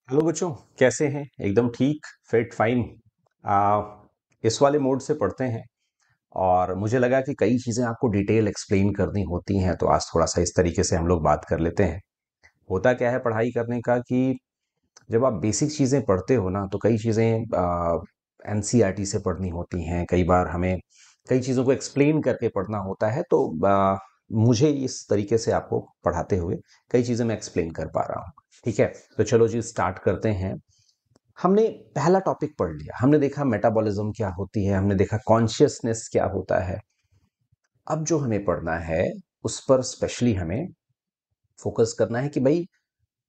Hello बच्चों, कैसे हैं? एकदम ठीक, फिट, फाइन। आ, इस वाले मोड से पढ़ते हैं। और मुझे लगा कि कई चीज़ें आपको डिटेल एक्सप्लेन करनी होती हैं, तो आज थोड़ा सा इस तरीके से हम लोग बात कर लेते हैं। होता क्या है पढ़ाई करने का कि जब आप बेसिक चीज़ें पढ़ते हो ना, तो कई चीज़ें एनसीईआरटी से पढ़नी होती हैं। कई बार हमें कई चीज़ों को एक्सप्लेन करके पढ़ना होता है, तो मुझे इस तरीके से आपको पढ़ाते हुए कई चीज़ें मैं एक्सप्लेन कर पा रहा हूँ। ठीक है, तो चलो जी स्टार्ट करते हैं। हमने पहला टॉपिक पढ़ लिया, हमने देखा मेटाबॉलिज्म क्या होती है, हमने देखा कॉन्शियसनेस क्या होता है। अब जो हमें पढ़ना है उस पर स्पेशली हमें फोकस करना है कि भाई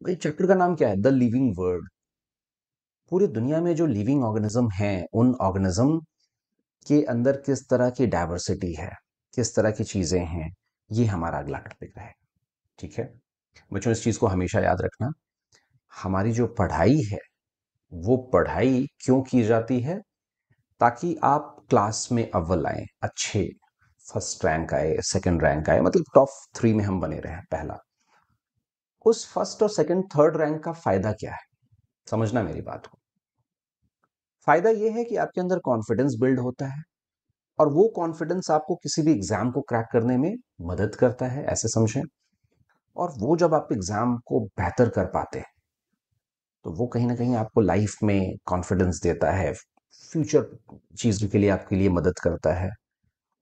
भाई चैप्टर का नाम क्या है? The living world. पूरी दुनिया में जो लिविंग ऑर्गेनिज्म हैं, उन ऑर्गेनिज्म के अंदर किस तरह की डाइवर्सिटी है, किस तरह की चीजें हैं, ये हमारा अगला टॉपिक रहेगा। ठीक है बच्चों, इस चीज को हमेशा याद रखना। हमारी जो पढ़ाई है वो पढ़ाई क्यों की जाती है? ताकि आप क्लास में अव्वल आए, अच्छे फर्स्ट रैंक आए, सेकंड रैंक आए, मतलब टॉप 3 में हम बने रहे। पहला, उस फर्स्ट और सेकंड थर्ड रैंक का फायदा क्या है? समझना मेरी बात को। फायदा यह है कि आपके अंदर कॉन्फिडेंस बिल्ड होता है, और वो कॉन्फिडेंस आपको किसी भी एग्जाम को क्रैक करने में मदद करता है, ऐसे समझें। और वो जब आप एग्जाम को बेहतर कर पाते हैं, तो वो कहीं ना कहीं आपको लाइफ में कॉन्फिडेंस देता है, फ्यूचर चीजों के लिए आपके लिए मदद करता है।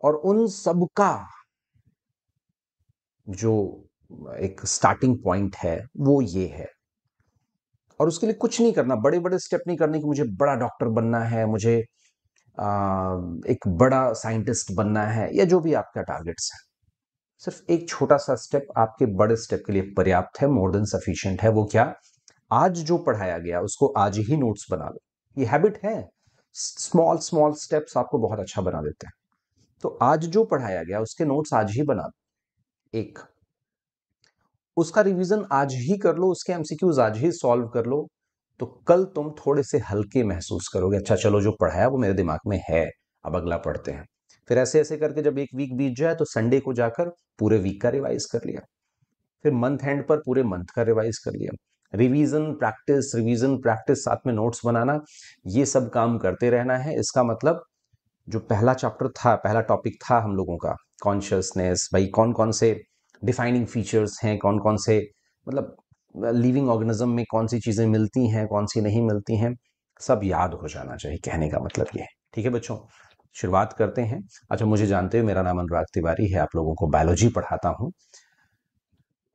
और उन सब का जो एक स्टार्टिंग पॉइंट है वो ये है। और उसके लिए कुछ नहीं करना, बड़े बड़े स्टेप नहीं करने कि मुझे बड़ा डॉक्टर बनना है, मुझे एक बड़ा साइंटिस्ट बनना है, या जो भी आपका टारगेट्स है। सिर्फ एक छोटा सा स्टेप आपके बड़े स्टेप के लिए पर्याप्त है, मोर देन सफिशिएंट है। वो क्या? आज जो पढ़ाया गया उसको आज ही नोट्स बना लो। ये हैबिट है, स्मॉल स्मॉल स्टेप्स आपको बहुत अच्छा बना देते हैं। तो आज जो पढ़ाया गया उसके नोट्स आज ही बना लो। एक, उसका रिवीजन आज ही कर लो, उसके एमसीक्यूज आज ही सॉल्व कर लो। तो कल तुम थोड़े से हल्के महसूस करोगे, अच्छा चलो जो पढ़ाया वो मेरे दिमाग में है, अब अगला पढ़ते हैं। फिर ऐसे ऐसे करके जब एक वीक बीत जाए तो संडे को जाकर पूरे वीक का रिवाइज कर लिया। फिर मंथ एंड पर पूरे मंथ का रिवाइज कर लिया। रिवीजन प्रैक्टिस साथ में नोट्स बनाना, ये सब काम करते रहना है। इसका मतलब जो पहला चैप्टर था, पहला टॉपिक था हम लोगों का, कॉन्शियसनेस, भाई कौन कौन से डिफाइनिंग फीचर्स हैं, कौन कौन से, मतलब लिविंग ऑर्गेनिज्म में कौन सी चीजें मिलती हैं, कौन सी नहीं मिलती हैं, सब याद हो जाना चाहिए। कहने का मतलब ये है। ठीक है बच्चों, शुरुआत करते हैं। अच्छा, मुझे जानते हो मेरा नाम अनुराग तिवारी है, आप लोगों को बायोलॉजी पढ़ाता हूँ।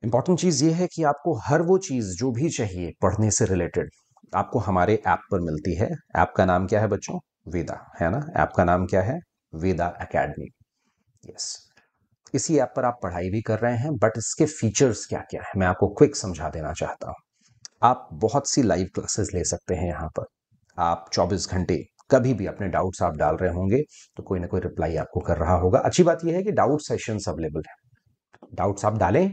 इंपॉर्टेंट चीज ये है कि आपको हर वो चीज जो भी चाहिए पढ़ने से रिलेटेड, आपको हमारे ऐप पर मिलती है। ऐप का नाम क्या है बच्चों? वेदा, है ना? ऐप का नाम क्या है? वेदा एकेडमी। यस, इसी ऐप पर आप पढ़ाई भी कर रहे हैं, बट इसके फीचर्स क्या क्या है मैं आपको क्विक समझा देना चाहता हूं। आप बहुत सी लाइव क्लासेस ले सकते हैं यहाँ पर। आप 24 घंटे कभी भी अपने डाउट्स आप डाल रहे होंगे तो कोई ना कोई रिप्लाई आपको कर रहा होगा। अच्छी बात यह है कि डाउट सेशंस अवेलेबल है, डाउट्स आप डालें।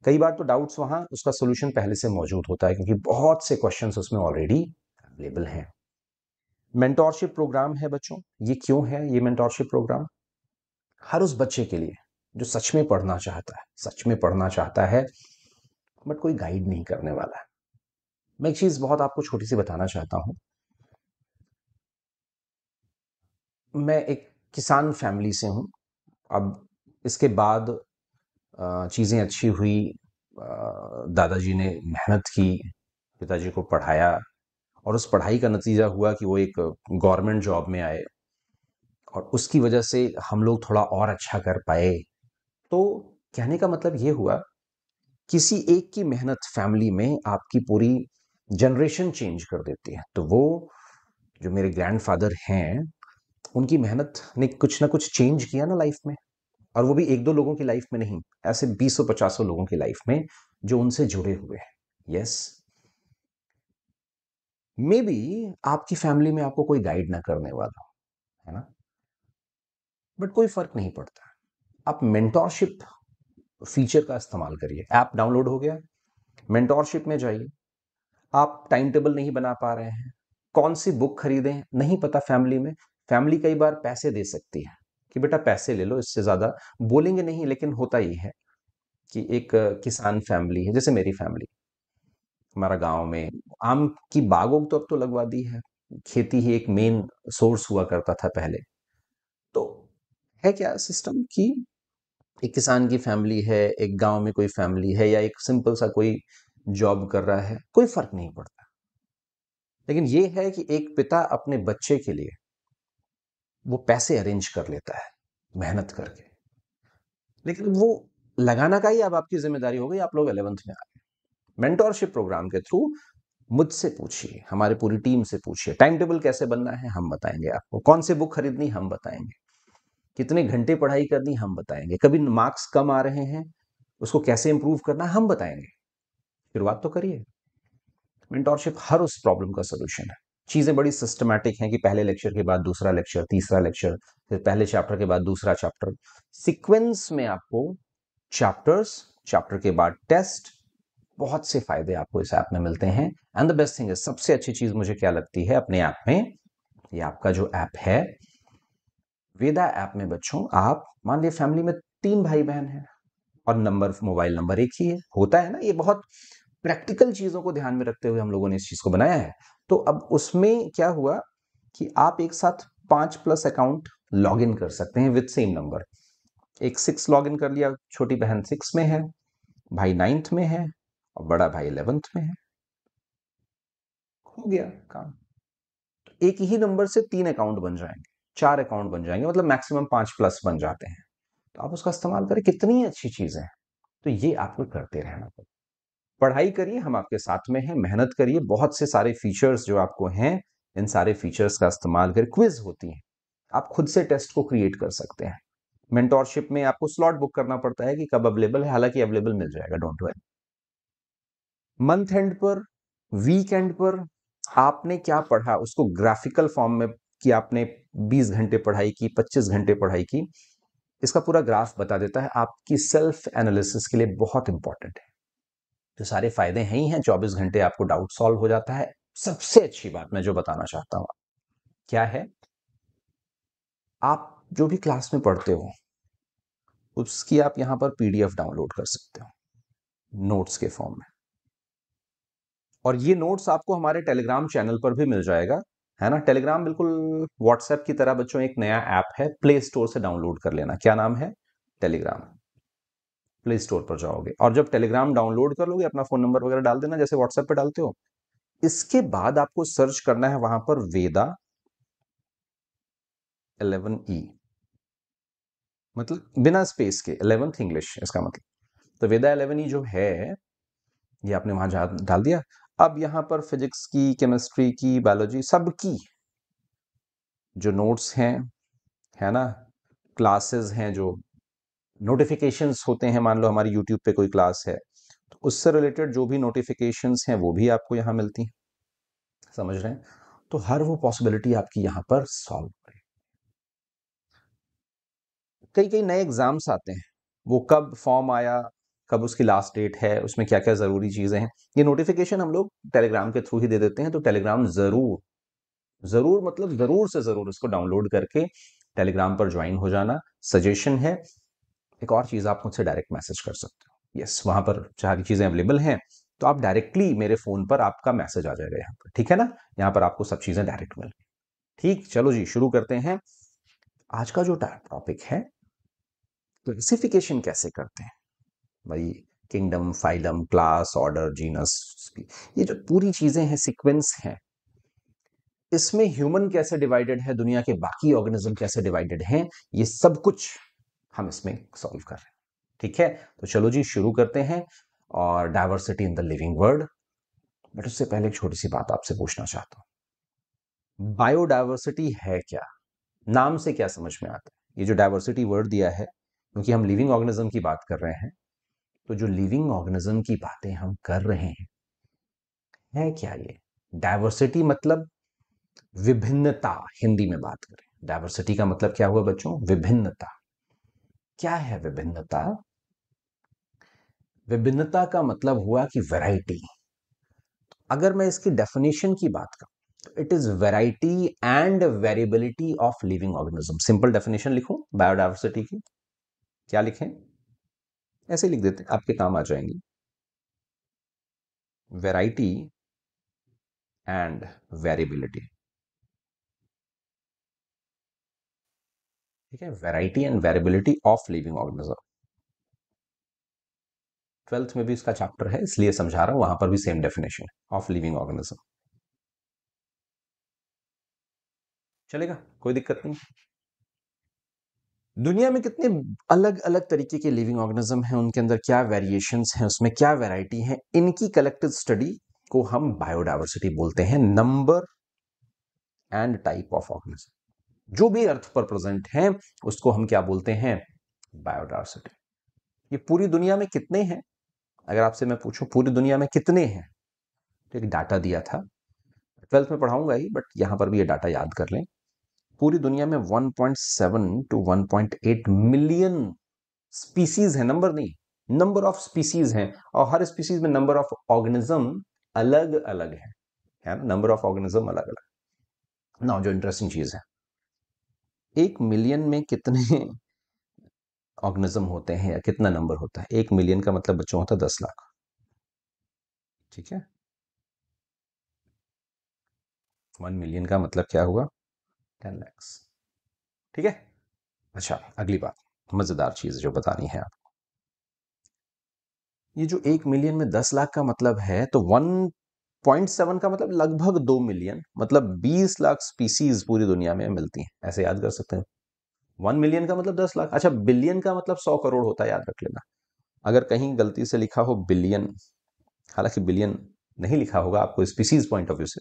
कई बार तो डाउट्स वहां उसका सोल्यूशन पहले से मौजूद होता है, क्योंकि बहुत से क्वेश्चंस उसमें ऑलरेडी अवेलेबल हैं। मेंटोरशिप प्रोग्राम है बच्चों। ये क्यों है ये मेंटोरशिप प्रोग्राम? हर उस बच्चे के लिए जो सच में पढ़ना चाहता है, सच में पढ़ना चाहता है, बट कोई गाइड नहीं करने वाला है। मैं एक चीज बहुत आपको छोटी सी बताना चाहता हूं। मैं एक किसान फैमिली से हूं। अब इसके बाद चीजें अच्छी हुई। दादाजी ने मेहनत की, पिताजी को पढ़ाया, और उस पढ़ाई का नतीजा हुआ कि वो एक गवर्नमेंट जॉब में आए, और उसकी वजह से हम लोग थोड़ा और अच्छा कर पाए। तो कहने का मतलब ये हुआ, किसी एक की मेहनत फैमिली में आपकी पूरी जनरेशन चेंज कर देती है। तो वो जो मेरे ग्रैंडफादर हैं, उनकी मेहनत ने कुछ ना कुछ चेंज किया ना लाइफ में। और वो भी एक दो लोगों की लाइफ में नहीं, ऐसे 20-50 लोगों की लाइफ में जो उनसे जुड़े हुए हैं। यस, मे बी आपकी फैमिली में आपको कोई गाइड ना करने वाला हो, है ना? बट कोई फर्क नहीं पड़ता। आप मेंटोरशिप फीचर का इस्तेमाल करिए। ऐप डाउनलोड हो गया, मेंटोरशिप में जाइए। आप टाइम टेबल नहीं बना पा रहे हैं, कौन सी बुक खरीदें नहीं पता फैमिली में, फैमिली कई बार पैसे दे सकती है कि बेटा पैसे ले लो, इससे ज्यादा बोलेंगे नहीं, लेकिन होता ही है कि एक किसान फैमिली है जैसे मेरी फैमिली, हमारा गांव में आम की बागों तो अब तो लगवा दी है। खेती ही एक मेन सोर्स हुआ करता था पहले। तो है क्या सिस्टम कि एक किसान की फैमिली है, एक गांव में कोई फैमिली है, या एक सिंपल सा कोई जॉब कर रहा है, कोई फर्क नहीं पड़ता। लेकिन ये है कि एक पिता अपने बच्चे के लिए वो पैसे अरेंज कर लेता है मेहनत करके, लेकिन वो लगाना का ही अब आपकी जिम्मेदारी हो गई। आप लोग 11th में आ गए, मेंटोरशिप प्रोग्राम के थ्रू मुझसे पूछिए, हमारी पूरी टीम से पूछिए, टाइम टेबल कैसे बनना है हम बताएंगे आपको, कौन सी बुक खरीदनी हम बताएंगे, कितने घंटे पढ़ाई करनी हम बताएंगे, कभी मार्क्स कम आ रहे हैं उसको कैसे इंप्रूव करना हम बताएंगे। शुरुआत तो करिए। मेंटोरशिप हर उस प्रॉब्लम का सोल्यूशन है। चीजें बड़ी सिस्टमैटिक हैं कि पहले लेक्चर के बाद दूसरा लेक्चर, तीसरा लेक्चर, फिर पहले चैप्टर के बाद दूसरा चैप्टर, सीक्वेंस में आपको चैप्टर्स, चैप्टर के बाद टेस्ट, बहुत से फायदे आपको इस ऐप में मिलते हैं। एंड द बेस्ट थिंग है, सबसे अच्छी चीज मुझे क्या लगती है अपने ऐप में, ये आपका जो ऐप है वेदा ऐप में, बच्चों आप मान लिया फैमिली में 3 भाई बहन हैं और नंबर, मोबाइल नंबर एक ही है, होता है ना, ये बहुत प्रैक्टिकल चीजों को ध्यान में रखते हुए हम लोगों ने इस चीज को बनाया है। तो अब उसमें क्या हुआ कि आप एक साथ 5+ अकाउंट लॉग इन कर सकते हैं विद सेम नंबर। एक 6 लॉग इन कर लिया, छोटी बहन 6 में है, भाई 9th में है और बड़ा भाई 11th में है, हो गया काम। एक ही नंबर से 3 अकाउंट बन जाएंगे, 4 अकाउंट बन जाएंगे, मतलब मैक्सिमम 5+ बन जाते हैं। तो आप उसका इस्तेमाल करें, कितनी अच्छी चीज है। तो ये आपको करते रहना पड़ेगा। पढ़ाई करिए, हम आपके साथ में हैं, मेहनत करिए, बहुत से सारे फीचर्स जो आपको हैं, इन सारे फीचर्स का इस्तेमाल करें। क्विज होती है, आप खुद से टेस्ट को क्रिएट कर सकते हैं। मेंटोरशिप में आपको स्लॉट बुक करना पड़ता है कि कब अवेलेबल है, हालांकि अवेलेबल मिल जाएगा, डोंट वरी। मंथ एंड पर, वीक एंड पर आपने क्या पढ़ा उसको ग्राफिकल फॉर्म में, कि आपने 20 घंटे पढ़ाई की, 25 घंटे पढ़ाई की, इसका पूरा ग्राफ बता देता है, आपकी सेल्फ एनालिसिस के लिए बहुत इंपॉर्टेंट है। तो सारे फायदे हैं ही हैं, 24 घंटे आपको डाउट सॉल्व हो जाता है। सबसे अच्छी बात मैं जो बताना चाहता हूं क्या है, आप जो भी क्लास में पढ़ते हो उसकी आप यहां पर पीडीएफ डाउनलोड कर सकते हो नोट्स के फॉर्म में, और ये नोट्स आपको हमारे टेलीग्राम चैनल पर भी मिल जाएगा, है ना। टेलीग्राम बिल्कुल व्हाट्सएप की तरह बच्चों एक नया ऐप है, प्ले स्टोर से डाउनलोड कर लेना। क्या नाम है? टेलीग्राम। प्ले स्टोर पर जाओगे और जब टेलीग्राम डाउनलोड कर लोगे, अपना फोन नंबर वगैरह डाल देना जैसे व्हाट्सएप पे डालते हो। इसके बाद आपको सर्च करना है वहां पर वेदा 11E, मतलब बिना स्पेस के 11th इंग्लिश इसका मतलब। तो वेदा 11E जो है, ये आपने वहां डाल दिया। अब यहां पर फिजिक्स की, केमिस्ट्री की, बायोलॉजी सबकी जो नोट्स हैं, है ना, क्लासेस हैं, जो नोटिफिकेशंस होते हैं, मान लो हमारी यूट्यूब पे कोई क्लास है तो उससे रिलेटेड जो भी नोटिफिकेशंस हैं वो भी आपको यहां मिलती हैं, समझ रहे हैं। तो हर वो पॉसिबिलिटी आपकी यहां पर सॉल्व करें। कई कई नए एग्जाम्स आते हैं, वो कब फॉर्म आया, कब उसकी लास्ट डेट है, उसमें क्या क्या जरूरी चीजें हैं, ये नोटिफिकेशन हम लोग टेलीग्राम के थ्रू ही दे देते हैं। तो टेलीग्राम जरूर, जरूर मतलब जरूर से जरूर इसको डाउनलोड करके टेलीग्राम पर ज्वाइन हो जाना। सजेशन है, एक और चीज, आप मुझसे डायरेक्ट मैसेज कर सकते हो। यस, वहां पर सारी चीजें अवेलेबल हैं, तो आप डायरेक्टली मेरे फोन पर आपका मैसेज आ जाएगा यहाँ पर, ठीक है ना। यहाँ पर आपको सब चीजें डायरेक्ट मिल, ठीक। चलो जी, शुरू करते हैं। आज का जो टॉपिक है, क्लासिफिकेशन कैसे करते हैं भाई, kingdom, phylum, class, order, genus, ये जो पूरी चीजें हैं, सीक्वेंस हैं, इसमें ह्यूमन कैसे डिवाइडेड है, दुनिया के बाकी ऑर्गेनिज्म कैसे डिवाइडेड हैं, ये सब कुछ हम इसमें सॉल्व कर रहे हैं, ठीक है। तो चलो जी शुरू करते हैं। और diversity in the living world, but उससे पहले एक छोटी सी बात आपसे पूछना चाहता हूं, बायोडायवर्सिटी है क्या? नाम से क्या समझ में आता है? ये जो डायवर्सिटी वर्ड दिया है, क्योंकि हम लिविंग ऑर्गेनिज्म की बात कर रहे हैं, तो जो लिविंग ऑर्गेनिज्म की बातें हम कर रहे हैं, है क्या ये? डायवर्सिटी मतलब विभिन्नता, हिंदी में बात करें, डायवर्सिटी का मतलब क्या हुआ बच्चों? विभिन्नता। क्या है विभिन्नता? विभिन्नता का मतलब हुआ कि वैरायटी। अगर मैं इसकी डेफिनेशन की बात करूं, it is variety and variability of living organism. Simple definition लिखूं बायोडायवर्सिटी की, क्या लिखें? ऐसे लिख देते हैं, आपके काम आ जाएंगे। Variety and variability. ठीक है, variety and variability of living organism. Twelfth में भी इसका चैप्टर है, इसलिए समझा रहा हूं, वहां पर भी same definition of living organism. चलेगा, कोई दिक्कत नहीं। दुनिया में कितने अलग अलग तरीके के लिविंग ऑर्गेनिज्म हैं, उनके अंदर क्या वेरिएशंस हैं, उसमें क्या वैरायटी है, इनकी कलेक्टिव स्टडी को हम बायोडायवर्सिटी बोलते हैं। Number and type of organism जो भी अर्थ पर प्रेजेंट हैं उसको हम क्या बोलते हैं? बायोडायवर्सिटी। ये पूरी दुनिया में कितने हैं? अगर आपसे मैं पूछूं पूरी दुनिया में कितने हैं, तो एक डाटा दिया था, ट्वेल्थ में पढ़ाऊंगा ही, बट यहां पर भी ये डाटा याद कर लें। पूरी दुनिया में 1.7 टू 1.8 मिलियन स्पीसीज है, नंबर नहीं, नंबर ऑफ स्पीसीज हैं, और हर स्पीसीज में नंबर ऑफ ऑर्गेनिज्म अलग अलग है ना, नंबर ऑफ ऑर्गेनिज्म अलग अलग। ना जो इंटरेस्टिंग चीज है, 1 मिलियन में कितने ऑर्गेनिज्म होते हैं या कितना नंबर होता है? 1 मिलियन का मतलब बच्चों होता है 10 लाख। ठीक है, 1 मिलियन का मतलब क्या हुआ? 10 लैक्स। ठीक है। अच्छा, अगली बात, मजेदार चीज जो बतानी है आपको। ये जो 1 मिलियन में 10 लाख का मतलब है, तो 1.7 का मतलब लगभग 2 मिलियन, मतलब 20 लाख स्पीसीज पूरी दुनिया में मिलती हैं, ऐसे याद कर सकते हैं। 1 मिलियन का मतलब 10 लाख। अच्छा, बिलियन का मतलब 100 करोड़ होता है, याद रख लेना। अगर कहीं गलती से लिखा हो बिलियन, हालांकि बिलियन नहीं लिखा होगा आपको स्पीसीज पॉइंट ऑफ व्यू से,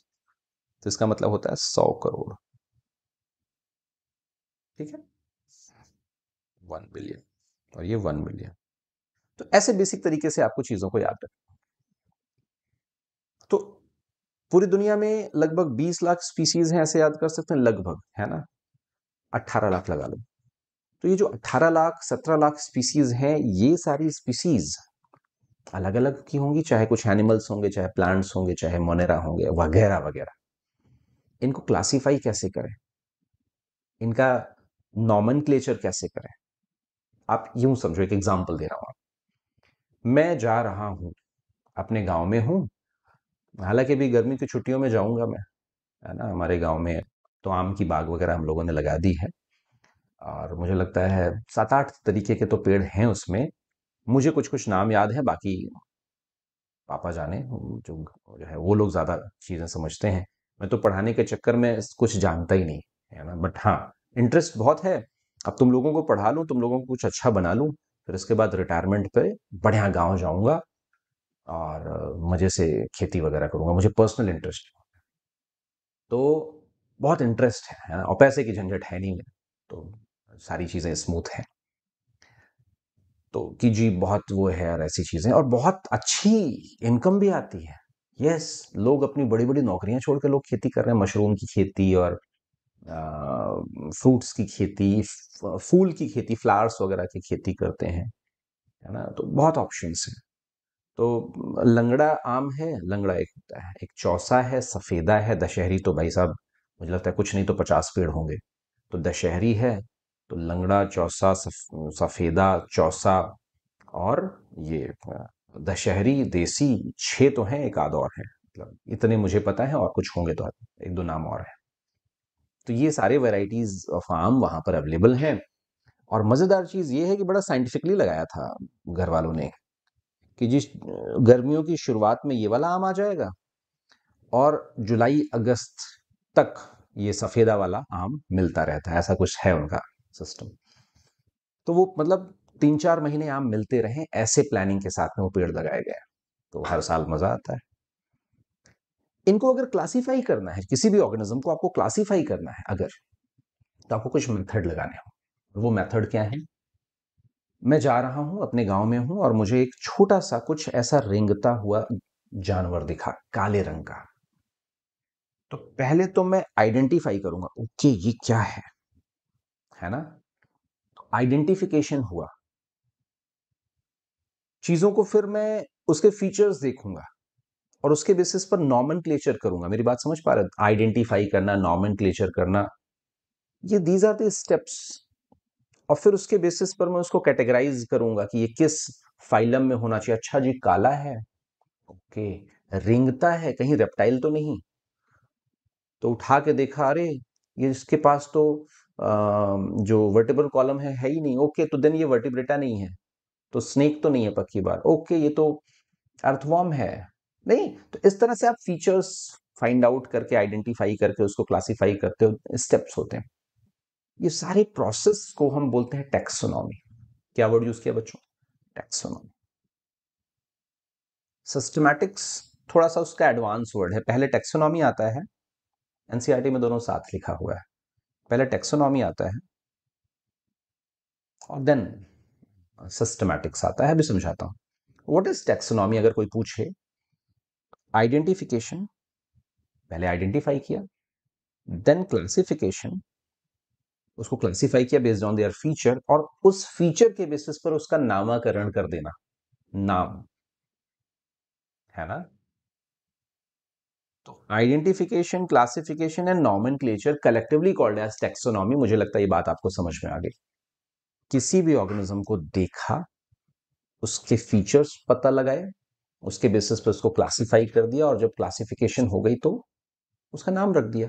तो इसका मतलब होता है 100 करोड़। ठीक है, 1 बिलियन और ये 1 मिलियन। तो ऐसे बेसिक तरीके से आपको चीजों को याद रखना। तो पूरी दुनिया में लगभग 20 लाख स्पीसीज हैं, ऐसे याद कर सकते हैं, लगभग, है ना। 18 लाख लगा लो। तो ये जो 18 लाख 17 लाख स्पीसीज हैं, ये सारी स्पीसीज अलग अलग की होंगी, चाहे कुछ एनिमल्स होंगे, चाहे प्लांट्स होंगे, चाहे मोनेरा होंगे, वगैरह वगैरह। इनको क्लासिफाई कैसे करें, इनका नॉमेनक्लेचर कैसे करें? आप यूं समझो, एक एग्जांपल दे रहा हूं। मैं जा रहा हूं, अपने गांव में हूं, हालांकि अभी गर्मी की छुट्टियों में जाऊंगा मैं, है ना। हमारे गांव में तो आम की बाग वगैरह हम लोगों ने लगा दी है, और मुझे लगता है 7-8 तरीके के तो पेड़ हैं उसमें। मुझे कुछ कुछ नाम याद है, बाकी पापा जाने, जो है वो लोग ज्यादा चीजें समझते हैं। मैं तो पढ़ाने के चक्कर में कुछ जानता ही नहीं, है ना। बट हाँ, इंटरेस्ट बहुत है। अब तुम लोगों को पढ़ा लूं, तुम लोगों को कुछ अच्छा बना लूं, फिर इसके बाद रिटायरमेंट पे बढ़िया गांव जाऊंगा और मजे से खेती वगैरह करूंगा। मुझे पर्सनल इंटरेस्ट, तो बहुत इंटरेस्ट है ना, और पैसे की झंझट है नहीं मेरे, तो सारी चीजें स्मूथ हैं। तो कि जी बहुत वो है, और ऐसी चीजें, और बहुत अच्छी इनकम भी आती है। यस, लोग अपनी बड़ी बड़ी नौकरियां छोड़ के लोग खेती कर रहे हैं, मशरूम की खेती और फ्रूट्स की खेती, फूल की खेती, फ्लावर्स वगैरह की खेती करते हैं, है ना। तो बहुत ऑप्शंस हैं। तो लंगड़ा आम है, लंगड़ा एक होता है, एक चौसा है, सफेदा है, दशहरी तो भाई साहब मुझे लगता है कुछ नहीं तो 50 पेड़ होंगे। तो दशहरी है, तो लंगड़ा, चौसा, सफेदा, चौसा, और ये दशहरी, देसी, 6 तो हैं, एक आध और है, मतलब इतने मुझे पता है, और कुछ होंगे तो एक दो नाम और है। तो ये सारे वेराइटीज ऑफ आम वहां पर अवेलेबल हैं। और मजेदार चीज ये है कि बड़ा साइंटिफिकली लगाया था घर वालों ने, कि जिस गर्मियों की शुरुआत में ये वाला आम आ जाएगा, और जुलाई अगस्त तक ये सफेदा वाला आम मिलता रहता है, ऐसा कुछ है उनका सिस्टम। तो वो मतलब 3-4 महीने आम मिलते रहे, ऐसे प्लानिंग के साथ में वो पेड़ लगाए गए, तो हर साल मजा आता है। इनको अगर क्लासिफाई करना है, किसी भी ऑर्गेनिज्म को आपको क्लासिफाई करना है अगर, तो आपको कुछ मेथड लगाने हो। वो मेथड क्या है? मैं जा रहा हूं, अपने गांव में हूं, और मुझे एक छोटा सा कुछ ऐसा रेंगता हुआ जानवर दिखा, काले रंग का। तो पहले तो मैं आइडेंटिफाई करूंगा, ओके ये क्या है ना। आइडेंटिफिकेशन हुआ, चीजों को फिर मैं उसके फीचर्स देखूंगा, और उसके बेसिस पर नॉमेनक्लेचर करूंगा। मेरी बात समझ पा रहे? आइडेंटिफाई करना, नॉमेनक्लेचर करना, ये दीज आर द स्टेप्स। और फिर उसके बेसिस पर मैं उसको कैटेगराइज करूंगा कि ये किस फाइलम में होना चाहिए। अच्छा जी, काला है, ओके, रेंगता है, कहीं रेप्टाइल तो नहीं। तो उठा के देखा, अरे ये इसके पास तो जो वर्टिब्रल कॉलम है ही नहीं। ओके, तो देन ये वर्टिब्रेटा नहीं है, तो स्नेक तो नहीं है पक्की बात। ओके, ये तो अर्थवॉर्म है। नहीं, तो इस तरह से आप फीचर्स फाइंड आउट करके, आइडेंटिफाई करके उसको क्लासिफाई करते हो, स्टेप्स होते हैं। ये सारे प्रोसेस को हम बोलते हैं टैक्सोनॉमी। क्या वर्ड यूज किया बच्चों? टैक्सोनॉमी। सिस्टमैटिक्स थोड़ा सा उसका एडवांस वर्ड है। पहले टैक्सोनॉमी आता है, एनसीईआरटी में दोनों साथ लिखा हुआ है। पहले टैक्सोनॉमी आता है और देन सिस्टमैटिक्स आता है। अभी समझाता हूं व्हाट इज टैक्सोनॉमी। अगर कोई पूछे, आइडेंटिफिकेशन, पहले आइडेंटिफाई किया, देन क्लासिफिकेशन, उसको क्लासिफाई किया बेस्ड ऑन देयर फीचर, और उस फीचर के बेसिस पर उसका नामकरण कर देना। नाम, है ना? तो identification, classification and nomenclature collectively called as taxonomy. मुझे लगता है ये बात आपको समझ में आ गई। किसी भी ऑर्गेनिज्म को देखा, उसके फीचर्स पता लगाए, उसके बेसिस पे उसको क्लासिफाई कर दिया, और जब क्लासिफिकेशन हो गई तो उसका नाम रख दिया।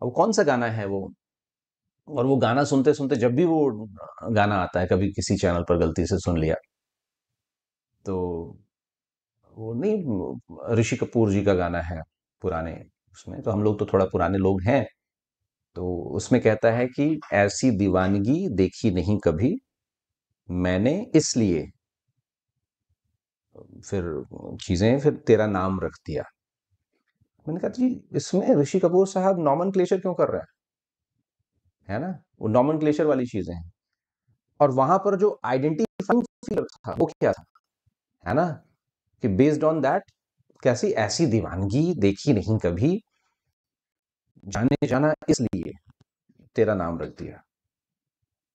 अब कौन सा गाना है वो, और वो गाना सुनते सुनते जब भी वो गाना आता है, कभी किसी चैनल पर गलती से सुन लिया, तो वो नहीं, ऋषि कपूर जी का गाना है पुराने, उसमें तो हम लोग तो थोड़ा पुराने लोग हैं, तो उसमें कहता है कि ऐसी दीवानगी देखी नहीं कभी मैंने, इसलिए फिर चीजें, फिर तेरा नाम रख दिया। मैंने कहा जी, इसमें ऋषि कपूर साहब नॉमनक्लेचर क्यों कर रहा है ना? वो नॉमनक्लेचर वाली चीजें हैं। और वहां पर जो आइडेंटिफाइंग फीचर था वो क्या था, है ना? कि बेस्ड ऑन दैट, कैसी ऐसी दीवानगी देखी नहीं कभी, जाने जाना इसलिए तेरा नाम रख दिया,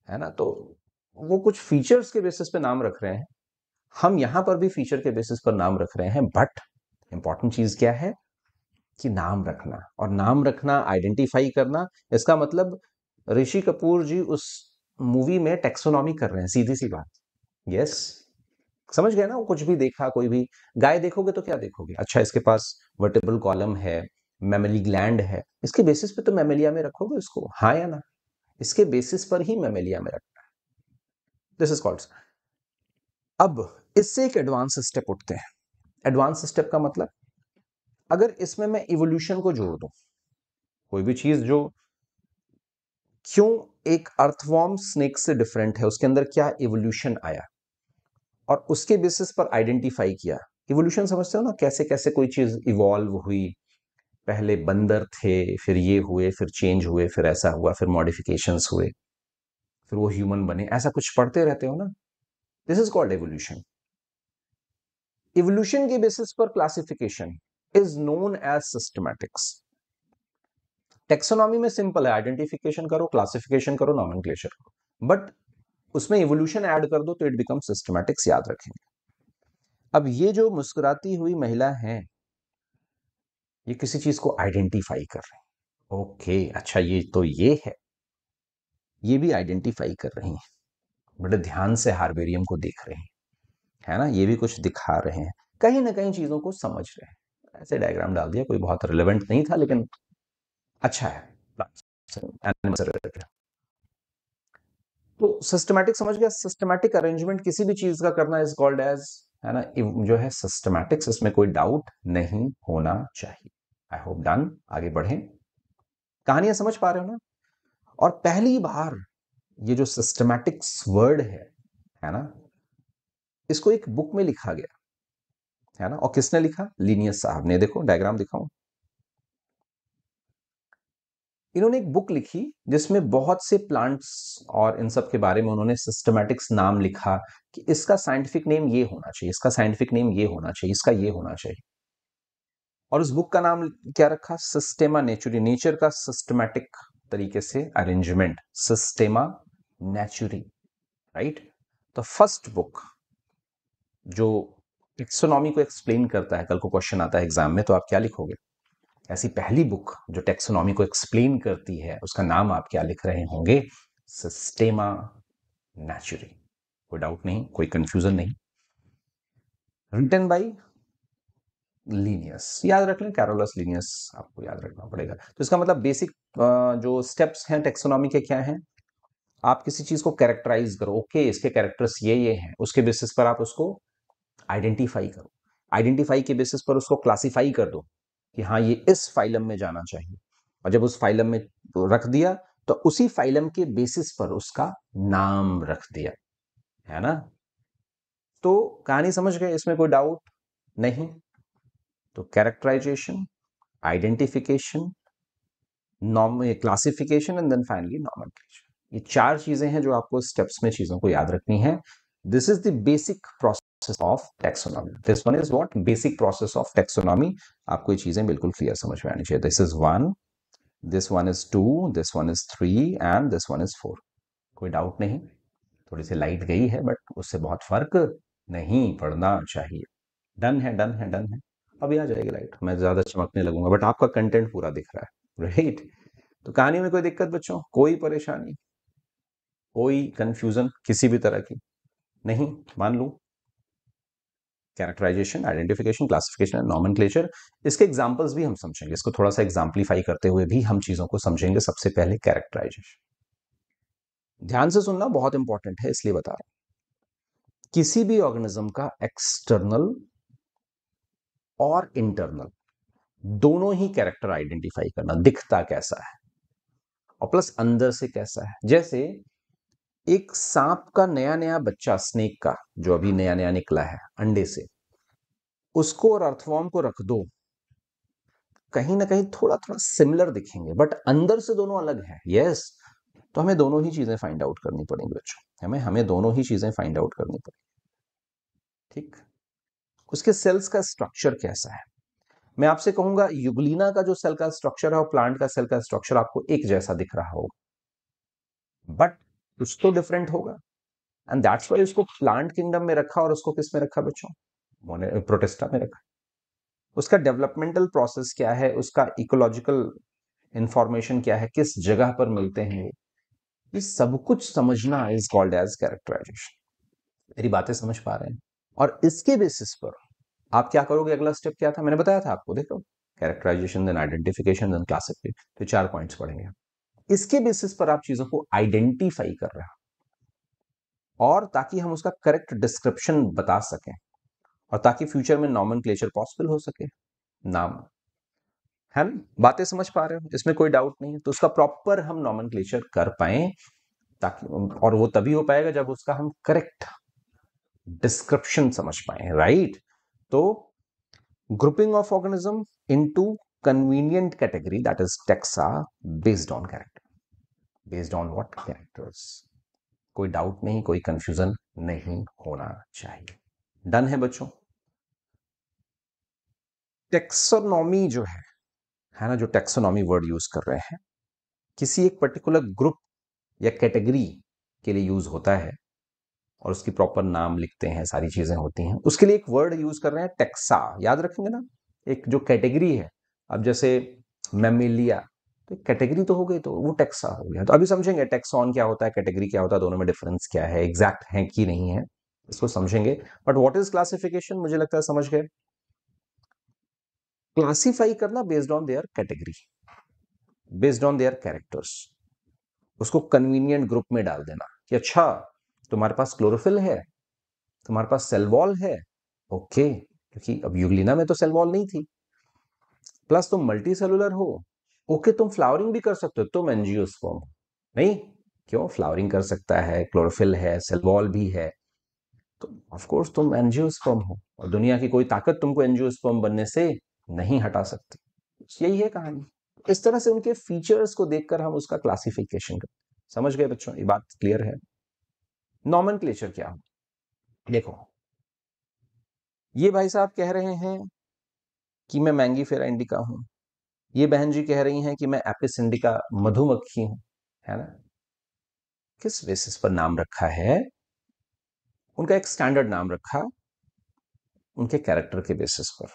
है ना? तो वो कुछ फीचर्स के बेसिस पे नाम रख रहे हैं। हम यहां पर भी फीचर के बेसिस पर नाम रख रहे हैं, बट इंपॉर्टेंट चीज क्या है कि नाम रखना, और नाम रखना, आइडेंटिफाई करना। इसका मतलब ऋषि कपूर जी उस मूवी में टेक्सोनॉमी कर रहे हैं, सीधी सी बात। यस, समझ गए ना? वो कुछ भी देखा, कोई भी गाय देखोगे तो क्या देखोगे, अच्छा इसके पास वर्टेब्रल कॉलम है, मैमली ग्लैंड है, इसके बेसिस पे तो मैमेलिया में रखोगे उसको, हाँ या ना? इसके बेसिस पर ही मैमेलिया में रखना है। This is called. अब इससे एक एडवांस स्टेप उठते हैं। एडवांस स्टेप का मतलब, अगर इसमें मैं इवोल्यूशन को जोड़ दूं, कोई भी चीज जो क्यों एक अर्थवॉर्म स्नेक से डिफरेंट है, उसके अंदर क्या इवोल्यूशन आया, और उसके बेसिस पर आइडेंटिफाई किया। इवोल्यूशन समझते हो ना, कैसे कैसे कोई चीज इवॉल्व हुई, पहले बंदर थे, फिर ये हुए, फिर चेंज हुए, फिर ऐसा हुआ, फिर मॉडिफिकेशंस हुए, फिर वो ह्यूमन बने, ऐसा कुछ पढ़ते रहते हो ना? This is called evolution. Evolution के बेसिस पर classification is known as systematics. Taxonomy में सिंपल है, आइडेंटिफिकेशन करो, क्लासिफिकेशन करो, नॉमेनक्लेचर करो, बट उसमें इवोल्यूशन ऐड कर दो तो इट बिकम सिस्टमैटिक्स, याद रखेंगे। अब ये जो मुस्कुराती हुई महिला है, ये किसी चीज को आइडेंटिफाई कर रहे हैं। ओके, अच्छा ये तो ये है, ये भी आइडेंटिफाई कर रही हैं, बड़े ध्यान से हार्बेरियम को देख रहे हैं, है ना? ये भी कुछ दिखा रहे हैं, कहीं ना कहीं चीजों को समझ रहे हैं। ऐसे डायग्राम डाल दिया, कोई बहुत रिलेवेंट नहीं था, लेकिन अच्छा है। Animal से related। तो सिस्टमैटिक समझ गया। सिस्टमैटिक अरेंजमेंट किसी भी चीज का करना इज कॉल्ड एज, है ना, जो है सिस्टमैटिक्स, इसमें कोई डाउट नहीं होना चाहिए। I hope done. आगे बढ़े, कहानियां समझ पा रहे हो ना? और पहली बार ये जो सिस्टमैटिक्स वर्ड है ना, इसको एक बुक में लिखा गया, है ना? और किसने लिखा? लिनियस साहब ने। देखो डायग्राम दिखाऊं, इन्होंने एक बुक लिखी जिसमें बहुत से प्लांट्स और इन सब के बारे में उन्होंने सिस्टमैटिक्स नाम लिखा, कि इसका साइंटिफिक नेम ये होना चाहिए, इसका साइंटिफिक नेम ये होना चाहिए, इसका ये होना चाहिए। और उस बुक का नाम क्या रखा? सिस्टेमा नेचुरी, नेचर का सिस्टमैटिक तरीके से अरेंजमेंट, सिस्टेमा नेचुरी, राइट? तो फर्स्ट बुक जो टेक्सोनॉमी को एक्सप्लेन करता है, कल को क्वेश्चन आता है एग्जाम में, तो आप क्या लिखोगे? ऐसी पहली बुक जो टेक्सोनॉमी को एक्सप्लेन करती है, उसका नाम आप क्या लिख रहे होंगे? सिस्टेमा नेचुरी। कोई डाउट नहीं, कोई कंफ्यूजन नहीं। रिटन बाय लीनियस याद रख लें, कैरोलस लीनियस आपको याद रखना पड़ेगा। तो इसका मतलब बेसिक जो स्टेप्स हैं टेक्सोनॉमी के क्या हैं, आप किसी चीज को कैरेक्टराइज करो, ओके इसके कैरेक्टर्स ये हैं, उसके बेसिस पर आप उसको आइडेंटिफाई करो, आइडेंटिफाई के बेसिस पर उसको क्लासिफाई कर दो कि हाँ ये इस फाइलम में जाना चाहिए, और जब उस फाइलम में रख दिया तो उसी फाइलम के बेसिस पर उसका नाम रख दिया, है ना। तो कहानी समझ गए, इसमें कोई डाउट नहीं। तो characterization, identification, classification and then finally nomenclature, ये चार चीजें हैं जो आपको स्टेप्स में चीजों को याद रखनी है। This is the basic process of taxonomy. This one is what, basic process of taxonomy. आपको ये चीजें बिल्कुल क्लियर समझ में आनी चाहिए। This is one, this one is two, this one is three and this one is four. कोई doubt नहीं। थोड़ी सी लाइट गई है बट उससे बहुत फर्क नहीं पड़ना चाहिए। डन है, डन है, डन है। अभी आ जाएगी लाइट, मैं ज्यादा चमकने लगूंगा बट आपका कंटेंट पूरा दिख रहा है, राइट। तो कहानी में कोई दिक्कत बच्चों, कोई परेशानी, कोई कंफ्यूजन किसी भी तरह की नहीं, मान लूं। Characterization, identification, classification and nomenclature, इसके एग्जांपल्स भी हम समझेंगे, इसको थोड़ा सा एग्जाम्पलीफाई करते हुए भी हम चीजों को समझेंगे। सबसे पहले कैरेक्टराइजेशन, ध्यान से सुनना बहुत इंपॉर्टेंट है इसलिए बता रहा हूं। किसी भी ऑर्गेनिज्म का एक्सटर्नल और इंटरनल दोनों ही कैरेक्टर आइडेंटिफाई करना, दिखता कैसा है और प्लस अंदर से कैसा है। जैसे एक सांप का नया नया बच्चा, स्नेक का जो अभी नया नया निकला है अंडे से, उसको और अर्थवॉर्म को रख दो, कहीं ना कहीं थोड़ा थोड़ा सिमिलर दिखेंगे बट अंदर से दोनों अलग है। यस, तो हमें दोनों ही चीजें फाइंड आउट करनी पड़ेंगी बच्चों, हमें हमें दोनों ही चीजें फाइंड आउट करनी पड़ेगी। ठीक, उसके सेल्स का स्ट्रक्चर कैसा है। मैं आपसे कहूंगा युगलीना का जो सेल का स्ट्रक्चर है और प्लांट का सेल का स्ट्रक्चर आपको एक जैसा दिख रहा होगा बट कुछ तो डिफरेंट होगा, एंड दैट्स व्हाई उसको प्लांट किंगडम में रखा और उसको किस में रखा बच्चों, प्रोटिस्टा में रखा। उसका डेवलपमेंटल प्रोसेस क्या है, उसका इकोलॉजिकल इंफॉर्मेशन क्या है, किस जगह पर मिलते हैं, ये सब कुछ समझना इज कॉल्ड एज कैरेक्टराइजेशन। मेरी बातें समझ पा रहे हैं। और इसके बेसिस पर आप क्या करोगे, अगला स्टेप क्या था, मैंने बताया था आपको, देखो characterization, then identification, then classification, तो 4 पॉइंट्स पढ़ेंगे। इसके बेसिस पर आप चीजों को आइडेंटिफाई कर रहे हो, और ताकि हम उसका करेक्ट डिस्क्रिप्शन बता सकें और ताकि फ्यूचर में नॉमेनक्लेचर पॉसिबल हो सके, नाम है ना। बातें समझ पा रहे हो, इसमें कोई डाउट नहीं है। तो उसका प्रॉपर हम नॉमेनक्लेचर कर पाए, ताकि, और वो तभी हो पाएगा जब उसका हम करेक्ट डिस्क्रिप्शन समझ पाए, राइट। तो grouping of organism into convenient category, that is taxa, based on character, based on what characters। कोई डाउट नहीं, कोई कंफ्यूजन नहीं होना चाहिए। डन है बच्चों। टेक्सोनॉमी जो है ना, जो टेक्सोनॉमी वर्ड यूज कर रहे हैं, किसी एक पर्टिकुलर ग्रुप या कैटेगरी के लिए यूज होता है और उसकी प्रॉपर नाम लिखते हैं, सारी चीजें होती हैं, उसके लिए एक वर्ड यूज कर रहे हैं टेक्सा, याद रखेंगे ना। एक जो कैटेगरी है, अब जैसे मैमिलिया, तो कैटेगरी तो हो गई, तो वो टेक्सा हो गया। तो अभी समझेंगे टेक्सॉन क्या होता है, कैटेगरी क्या होता है, दोनों में डिफरेंस क्या है, एग्जैक्ट है कि नहीं है, इसको समझेंगे। बट व्हाट इज क्लासिफिकेशन, मुझे लगता है समझ गए। क्लासिफाई करना based on their category, based on their characters, उसको कन्वीनियंट ग्रुप में डाल देना कि अच्छा तुम्हारे पास क्लोरोफिल है, तुम्हारे पास सेल वॉल है, ओके, क्योंकि अब यूग्लिना में तो सेल वॉल नहीं थी, प्लस तुम मल्टी सेलुलर हो, ओके, तुम फ्लावरिंग भी कर सकते हो, तुम एंजियोस्पर्म हो। नहीं, क्यों, फ्लावरिंग कर सकता है, क्लोरोफिल है, सेल वॉल भी है, तो ऑफ कोर्स तुम एंजियोस्पर्म हो, और दुनिया की कोई ताकत तुमको एंजियोस्पर्म बनने से नहीं हटा सकती। यही है कहानी। इस तरह से उनके फीचर्स को देखकर हम उसका क्लासिफिकेशन करते हैं। समझ गए बच्चों, ये बात क्लियर है। नॉमेनक्लेचर क्या हो, देखो, ये भाई साहब कह रहे हैं कि मैं मैंगीफेरा इंडिका हूं, ये बहन जी कह रही हैं कि मैं एपिस इंडिका मधुमक्खी हूं, है ना। किस बेसिस पर नाम रखा है, उनका एक स्टैंडर्ड नाम रखा, उनके कैरेक्टर के बेसिस पर।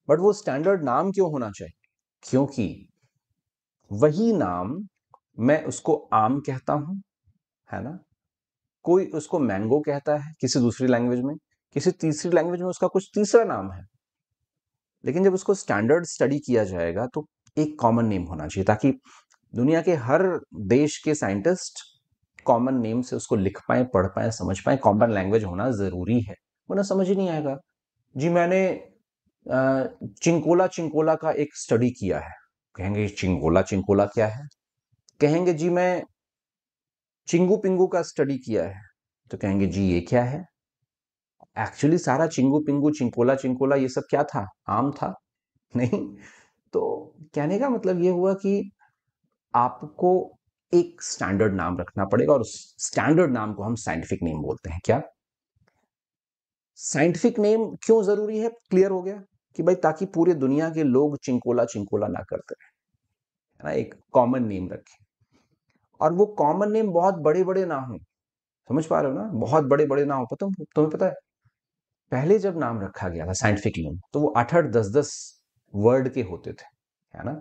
बट वो स्टैंडर्ड नाम क्यों होना चाहिए, क्योंकि वही नाम मैं उसको आम कहता हूं, है ना, कोई उसको मैंगो कहता है किसी दूसरी लैंग्वेज में, किसी तीसरी लैंग्वेज में उसका कुछ तीसरा नाम है, लेकिन जब उसको स्टैंडर्ड स्टडी किया जाएगा तो एक कॉमन नेम होना चाहिए, ताकि दुनिया के हर देश के साइंटिस्ट कॉमन नेम से उसको लिख पाए, पढ़ पाए, समझ पाए। कॉमन लैंग्वेज होना जरूरी है, वरना समझ ही नहीं आएगा। जी मैंने चिंकोला चिंकोला का एक स्टडी किया है। कहेंगे चिंकोला चिंकोला क्या है? कहेंगे जी मैं चिंगू पिंगू का स्टडी किया है। तो कहेंगे जी ये क्या है? एक्चुअली सारा चिंगू पिंगू चिंकोला चिंकोला ये सब क्या था? आम था? नहीं। तो कहने का मतलब ये हुआ कि आपको एक स्टैंडर्ड नाम रखना पड़ेगा, और उस स्टैंडर्ड नाम को हम साइंटिफिक नेम बोलते हैं। क्या साइंटिफिक नेम क्यों जरूरी है? क्लियर हो गया कि भाई ताकि पूरे दुनिया के लोग चिंकोला चिंकोला ना करते रहे, है ना, एक कॉमन नेम रखें। और वो कॉमन नेम बहुत बड़े बड़े ना हो। समझ पा रहे हो ना? बहुत बड़े बड़े ना हो। तुम्हें पता है पहले जब नाम रखा गया था साइंटिफिक नेम, तो वो 8-8 10-10 वर्ड के होते थे, है ना।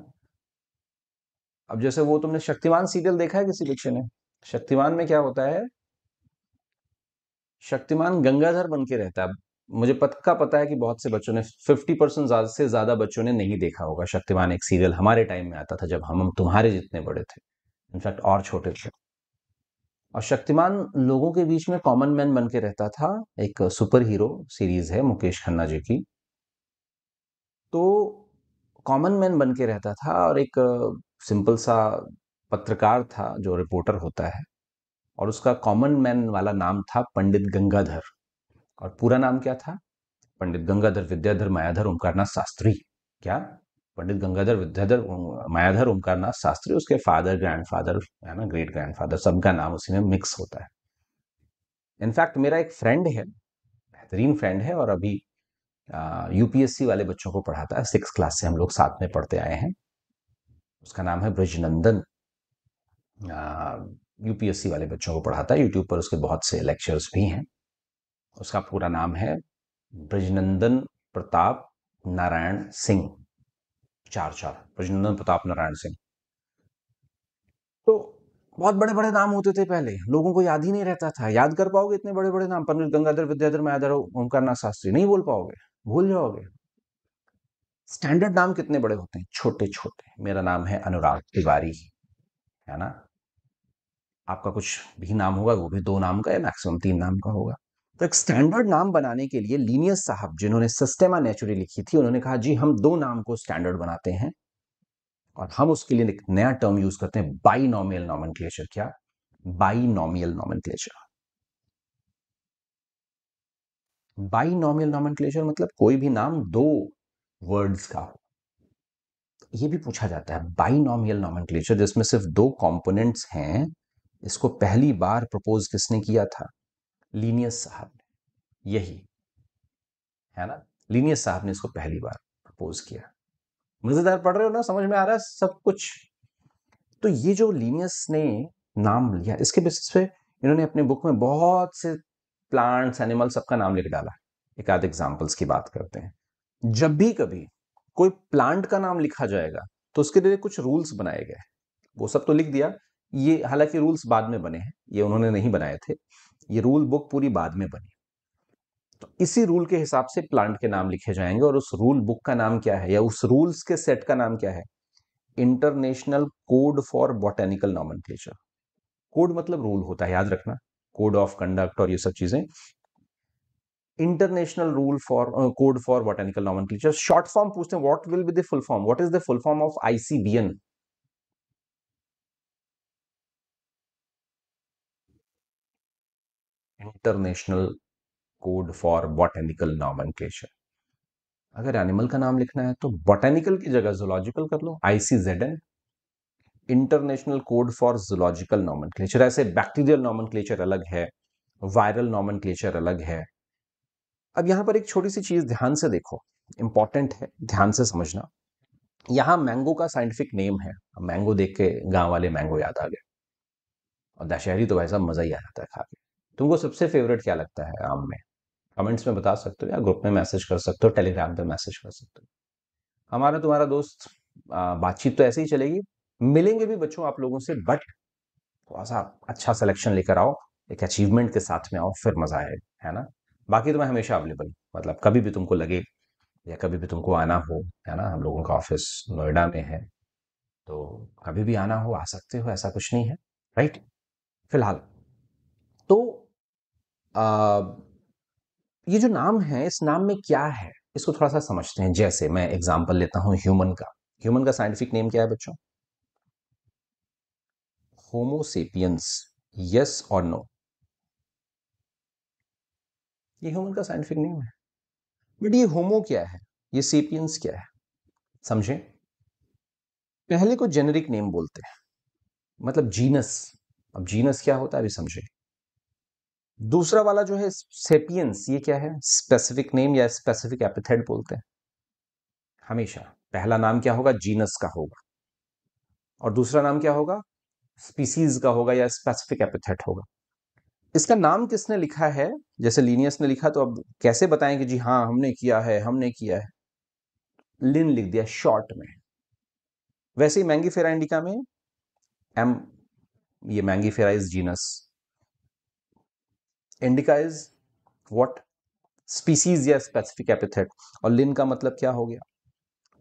अब जैसे वो तुमने शक्तिमान सीरियल देखा है किसी बच्चे ने? शक्तिमान में क्या होता है? शक्तिमान गंगाधर बन के रहता है। मुझे पक्का पता है कि बहुत से बच्चों ने 50% से ज्यादा बच्चों ने नहीं देखा होगा शक्तिमान। एक सीरियल हमारे टाइम में आता था जब हम तुम्हारे जितने बड़े थे, इनफैक्ट और छोटे थे। और शक्तिमान लोगों के बीच में कॉमन मैन बन के रहता था। एक सुपर हीरो सीरीज है मुकेश खन्ना जी की। तो कॉमन मैन बन के रहता था, और एक सिंपल सा पत्रकार था जो रिपोर्टर होता है, और उसका कॉमन मैन वाला नाम था पंडित गंगाधर। और पूरा नाम क्या था? पंडित गंगाधर विद्याधर मायाधर ओमकारनाथ शास्त्री। क्या? पंडित गंगाधर विद्याधर मायाधर ओमकारनाथ शास्त्री। उसके फादर, ग्रैंडफादर, है ना, ग्रेट ग्रैंडफादर, सबका नाम उसी में मिक्स होता है। इनफैक्ट मेरा एक फ्रेंड है, बेहतरीन फ्रेंड है, और अभी यूपीएससी वाले बच्चों को पढ़ाता है। 6 क्लास से हम लोग साथ में पढ़ते आए हैं। उसका नाम है ब्रजनंदन। यूपीएससी वाले बच्चों को पढ़ाता है। यूट्यूब पर उसके बहुत से लेक्चर्स भी हैं। उसका पूरा नाम है ब्रजनंदन प्रताप नारायण सिंह। 4 4 ब्रजनंदन प्रताप नारायण सिंह। तो बहुत बड़े बड़े नाम होते थे पहले, लोगों को याद ही नहीं रहता था। याद कर पाओगे इतने बड़े बड़े नाम? पंडित गंगाधर विद्याधर मायाधर ओमकारनाथ शास्त्री नहीं बोल पाओगे, भूल जाओगे। स्टैंडर्ड नाम कितने बड़े होते हैं? छोटे छोटे। मेरा नाम है अनुराग तिवारी, है ना। आपका कुछ भी नाम होगा वो भी 2 नाम का या मैक्सिमम 3 नाम का होगा। तो एक स्टैंडर्ड नाम बनाने के लिए लीनियस साहब, जिन्होंने सिस्टेमा नेचुरी लिखी थी, उन्होंने कहा जी हम 2 नाम को स्टैंडर्ड बनाते हैं, और हम उसके लिए एक नया टर्म यूज करते हैं, बाइनोमियल नॉमेनक्लेचर। क्या? Binomial nomenclature. बाइनोमियल नॉमेनक्लेचर मतलब कोई भी नाम 2 वर्ड्स का हो। ये भी पूछा जाता है बाइनोमियल नॉमेनक्लेचर जिसमें सिर्फ 2 कंपोनेंट्स हैं, इसको पहली बार प्रपोज किसने किया था? लीनियस साहब ने। यही, है ना, लीनियस साहब ने इसको पहली बार प्रपोज किया। मजेदार पढ़ रहे हो ना? समझ में आ रहा है सब कुछ? तो ये जो लीनियस ने नाम लिया, इसके बेसिस पे इन्होंने अपने बुक में बहुत से प्लांट्स, एनिमल, सबका नाम लिख डाला। एक आध एग्जांपल्स की बात करते हैं। जब भी कभी कोई प्लांट का नाम लिखा जाएगा तो उसके लिए कुछ रूल्स बनाए गए। वो सब तो लिख दिया, ये हालांकि रूल्स बाद में बने हैं, ये उन्होंने नहीं बनाए थे। ये रूल बुक पूरी बाद में बनी। तो इसी रूल के हिसाब से प्लांट के नाम लिखे जाएंगे। और उस रूल बुक का नाम क्या है, या उस रूल्स के सेट का नाम क्या है? International code for botanical nomenclature. Code मतलब रूल होता है, याद रखना। कोड ऑफ कंडक्ट और ये सब चीजें। International rule for code for botanical nomenclature. Short form पूछते हैं, what will be the full form? What is the full form of ICBN? International code for botanical nomenclature. अगर एनिमल का नाम लिखना है तो बॉटेनिकल की जगह जूलॉजिकल कर लो, ICZN, international code for zoological nomenclature. ऐसे बैक्टीरियल नॉमेनक्लेचर अलग है, वायरल नॉमेनक्लेचर अलग है। अब यहां पर एक छोटी सी चीज ध्यान से देखो, इंपॉर्टेंट है, ध्यान से समझना। यहाँ मैंगो का साइंटिफिक नेम है। मैंगो देख के गांव वाले मैंगो याद आ गए, और दशहरी तो भाई साहब मजा ही आ जाता है खा के। तुमको सबसे फेवरेट क्या लगता है आम में? कमेंट्स में बता सकते हो, या ग्रुप में मैसेज कर सकते हो, टेलीग्राम पे मैसेज कर सकते हो। हमारा तुम्हारा दोस्त, बातचीत तो ऐसे ही चलेगी। मिलेंगे भी बच्चों आप लोगों से, बट थोड़ा सा अच्छा सिलेक्शन लेकर आओ, एक अचीवमेंट के साथ में आओ, फिर मजा आएगा, है ना। बाकी तो मैं हमेशा अवेलेबल, मतलब कभी भी तुमको लगे या कभी भी तुमको आना हो, है ना, हम लोगों का ऑफिस नोएडा में है, तो कभी भी आना हो आ सकते हो, ऐसा कुछ नहीं है, राइट। फिलहाल तो आ, ये जो नाम है, इस नाम में क्या है, इसको थोड़ा सा समझते हैं। जैसे मैं एग्जांपल लेता हूं ह्यूमन का। ह्यूमन का साइंटिफिक नेम क्या है बच्चों? होमोसेपियंस। यस और नो? ये ह्यूमन का साइंटिफिक नेम है। बट ये होमो क्या है, ये सेपियंस क्या है, समझे? पहले को जेनेरिक नेम बोलते हैं, मतलब जीनस। अब जीनस क्या होता है अभी समझे। दूसरा वाला जो है सेपियंस, ये क्या है? स्पेसिफिक नेम या स्पेसिफिक एपिथेट बोलते हैं। हमेशा पहला नाम क्या होगा? जीनस का होगा, और दूसरा नाम क्या होगा? स्पीसीज का होगा या स्पेसिफिक एपिथेट होगा। इसका नाम किसने लिखा है? जैसे लीनियस ने लिखा, तो अब कैसे बताएं कि जी हाँ हमने किया है, हमने किया है? लिन लिख दिया शॉर्ट में। वैसे ही मैंगीफेरा इंडिका में एम, ये Mangifera is genus, indica is what? Species या स्पेसिफिक एपिथेट। और लिन का मतलब क्या हो गया?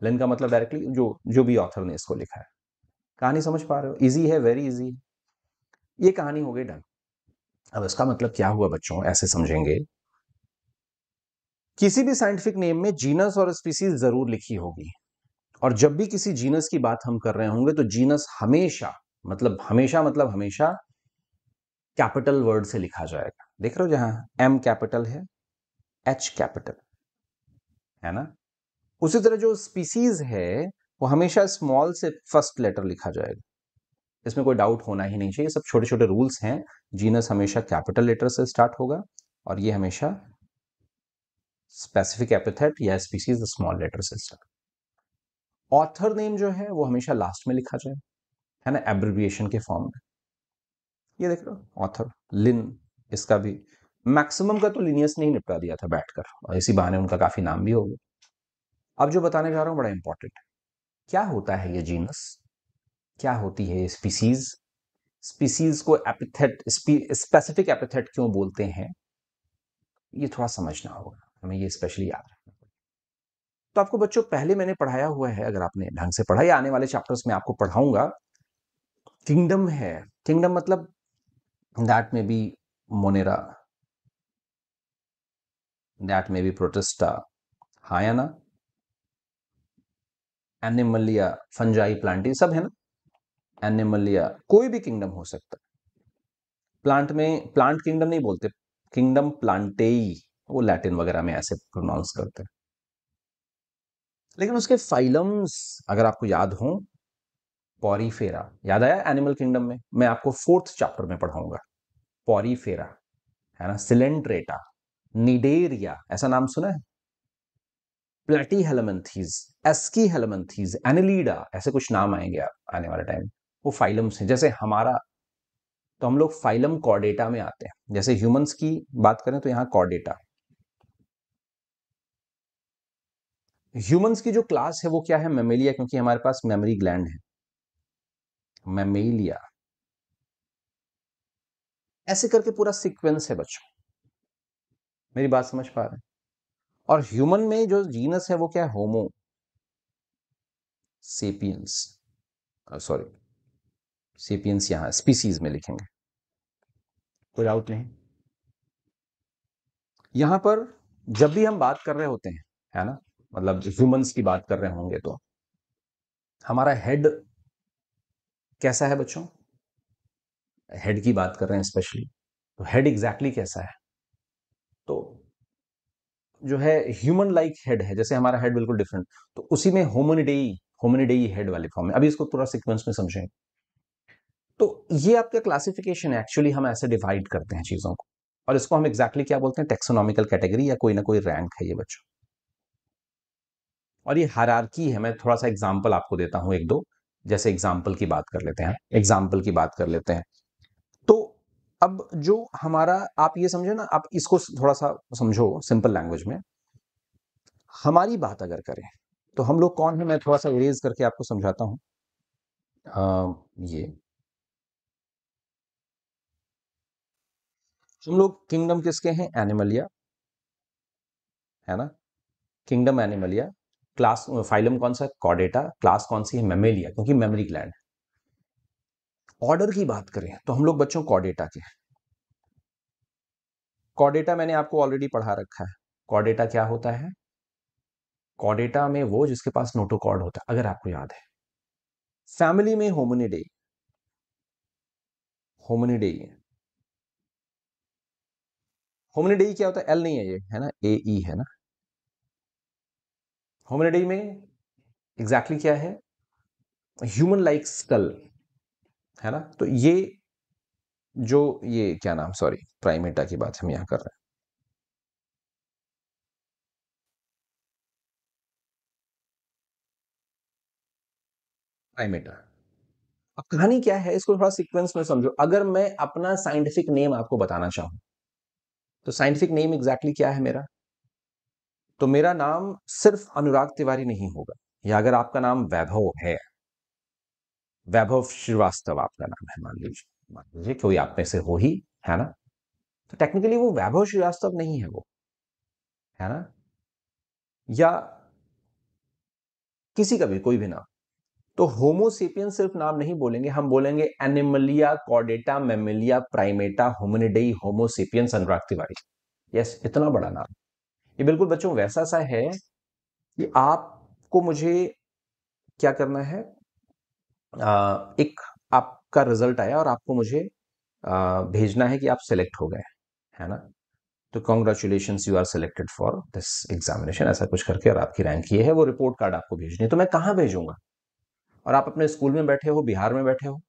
लिन का मतलब डायरेक्टली जो जो भी ऑथर ने इसको लिखा है। कहानी समझ पा रहे हो? इजी है, वेरी इजी। ये कहानी हो गई डन। अब इसका मतलब क्या हुआ बच्चों, ऐसे समझेंगे। किसी भी साइंटिफिक नेम में जीनस और स्पीसीज जरूर लिखी होगी, और जब भी किसी जीनस की बात हम कर रहे होंगे तो जीनस हमेशा, मतलब हमेशा कैपिटल वर्ड से लिखा जाएगा। देख रहे हो, जहां एम कैपिटल है, एच कैपिटल, है ना। उसी तरह जो स्पीसीज है, वो हमेशा स्मॉल से फर्स्ट लेटर लिखा जाएगा। इसमें कोई डाउट होना ही नहीं चाहिए, सब छोटे छोटे रूल्स हैं। जीनस हमेशा कैपिटल लेटर से स्टार्ट होगा, और ये हमेशा स्पेसिफिक एपिथेट या स्पीसीज स्मॉल लेटर से स्टार्ट। ऑथर नेम जो है वो हमेशा लास्ट में लिखा जाए, है ना, एब्रिविएशन के फॉर्म में। ये देख लो ऑथर, लिन, इसका भी मैक्सिमम का तो लिनियस ने ही निपटा दिया था बैठकर, और इसी बहाने उनका काफी नाम भी हो गया। अब जो बताने जा रहा हूं बड़ा इंपॉर्टेंट है। क्या होता है ये जीनस, क्या होती है ये स्पीसीज? स्पीसीज को एपिथेट, स्पेसिफिक एपिथेट क्यों बोलते हैं, ये थोड़ा समझना होगा हमें, ये स्पेशली याद रखना। तो आपको बच्चों पहले मैंने पढ़ाया हुआ है, अगर आपने ढंग से पढ़ा, या आने वाले चैप्टर्स में आपको पढ़ाऊंगा। किंगडम है, किंगडम मतलब दैट में बी मोनेरा, दैट में बी प्रोटिस्टा, हाँ या ना? एनिमलिया, फंजाई, प्लांटी, सब है ना। एनिमलिया, कोई भी किंगडम हो सकता है। प्लांट में प्लांट किंगडम नहीं बोलते, किंगडम प्लांटेई, वो लैटिन वगैरह में ऐसे प्रोनाउंस करते हैं। लेकिन उसके फाइलम्स अगर आपको याद हो, पॉरीफेरा याद आया? एनिमल किंगडम में मैं आपको फोर्थ चैप्टर में पढ़ाऊंगा। पॉरीफेरा, है ना, सिलेंट्रेटा, निडेरिया, ऐसा नाम सुना है? प्लेटी हेलमेंथीज, एस्की हेलमेंथीज, एनिलीडा, ऐसे कुछ नाम आएंगे आप आने वाले टाइम। वो फाइलम्स हैं। जैसे हमारा, तो हम लोग फाइलम कॉर्डेटा में आते हैं। जैसे ह्यूमंस की बात करें तो यहाँ कॉर्डेटा। ह्यूमंस की जो क्लास है वो क्या है? मेमेलिया, क्योंकि हमारे पास मेमोरी ग्लैंड है, मेमेलिया। ऐसे करके पूरा सीक्वेंस है बच्चों, मेरी बात समझ पा रहे हैं? और ह्यूमन में जो जीनस है वो क्या है? होमो सेपियंस, सॉरी, सेपियंस यहां स्पीसीज में लिखेंगे, कोई डाउट नहीं। यहां पर जब भी हम बात कर रहे होते हैं, है ना, मतलब ह्यूमंस की बात कर रहे होंगे, तो हमारा हेड कैसा है बच्चों? हेड की बात कर रहे हैं स्पेशली, तो हेड एग्जैक्टली कैसा है? तो जो है ह्यूमन लाइक हेड है, जैसे हमारा हेड बिल्कुल डिफरेंट, तो उसी में होमोनिडेई, होमोनिडेई हेड वाले फॉर्म में। अभी इसको पूरा सीक्वेंस में समझेंगे। तो ये आपका क्लासिफिकेशन है, एक्चुअली हम ऐसे डिवाइड करते हैं चीजों को, और इसको हम एग्जैक्टली क्या बोलते हैं? टेक्सोनॉमिकल कैटेगरी, या कोई ना कोई रैंक है ये बच्चों। और ये हायरार्की है। मैं थोड़ा सा एग्जांपल आपको देता हूं एक दो। जैसे एग्जांपल की बात कर लेते हैं, एग्जांपल की बात कर लेते हैं। तो अब जो हमारा, आप ये समझो ना, आप इसको थोड़ा सा समझो सिंपल लैंग्वेज में। हमारी बात अगर करें तो हम लोग कौन है, मैं थोड़ा सा इरेज करके आपको समझाता हूं। ये हम लोग किंगडम किसके हैं? एनिमलिया, है ना। किंगडम एनिमलिया, क्लास फाइलम कौन सा है, कॉर्डेटा, क्लास कौन सी है, मेमेलिया, क्योंकि मेमरी ग्लैंड। ऑर्डर की बात करें तो हम लोग बच्चों कॉर्डेटा के, कॉर्डेटा मैंने आपको ऑलरेडी पढ़ा रखा है। कॉर्डेटा क्या होता है? कॉर्डेटा में वो जिसके पास नोटोकॉर्ड होता है, अगर आपको याद है। फैमिली में होमिनिडे, होमिनिडे, होमिनिडे क्या होता है? एल नहीं है ये, है ना, ए ई है ना। होमिनिडे में एग्जैक्टली exactly क्या है? ह्यूमन लाइक स्कल, है ना। तो ये जो ये क्या नाम, सॉरी, प्राइमेटा की बात हम यहां कर रहे हैं। प्राइमेटा। अब कहानी क्या है, इसको थोड़ा सीक्वेंस में समझो। अगर मैं अपना साइंटिफिक नेम आपको बताना चाहूं, तो साइंटिफिक नेम एग्जैक्टली क्या है मेरा? तो मेरा नाम सिर्फ अनुराग तिवारी नहीं होगा, या अगर आपका नाम वैभव है, वैभव श्रीवास्तव आपका नाम है, मान लीजिए कोई आप में से हो ही, है ना। तो टेक्निकली वो वैभव श्रीवास्तव नहीं है, वो, है ना, या किसी का भी कोई भी नाम। तो होमोसेपियन सिर्फ नाम नहीं बोलेंगे, हम बोलेंगे Animalia Chordata Mammalia Primata Hominidae Homo sapiens Anurag Tiwari. Yes, इतना बड़ा नाम। ये बिल्कुल बच्चों वैसा सा है कि आपको मुझे क्या करना है, एक आपका रिजल्ट आया और आपको मुझे भेजना है कि आप सिलेक्ट हो गए, है ना। तो congratulation, you are selected for this examination, ऐसा कुछ करके, और आपकी रैंक ये है, वो रिपोर्ट कार्ड आपको भेजनी है। तो मैं कहाँ भेजूंगा? और आप अपने स्कूल में बैठे हो, बिहार में बैठे हो,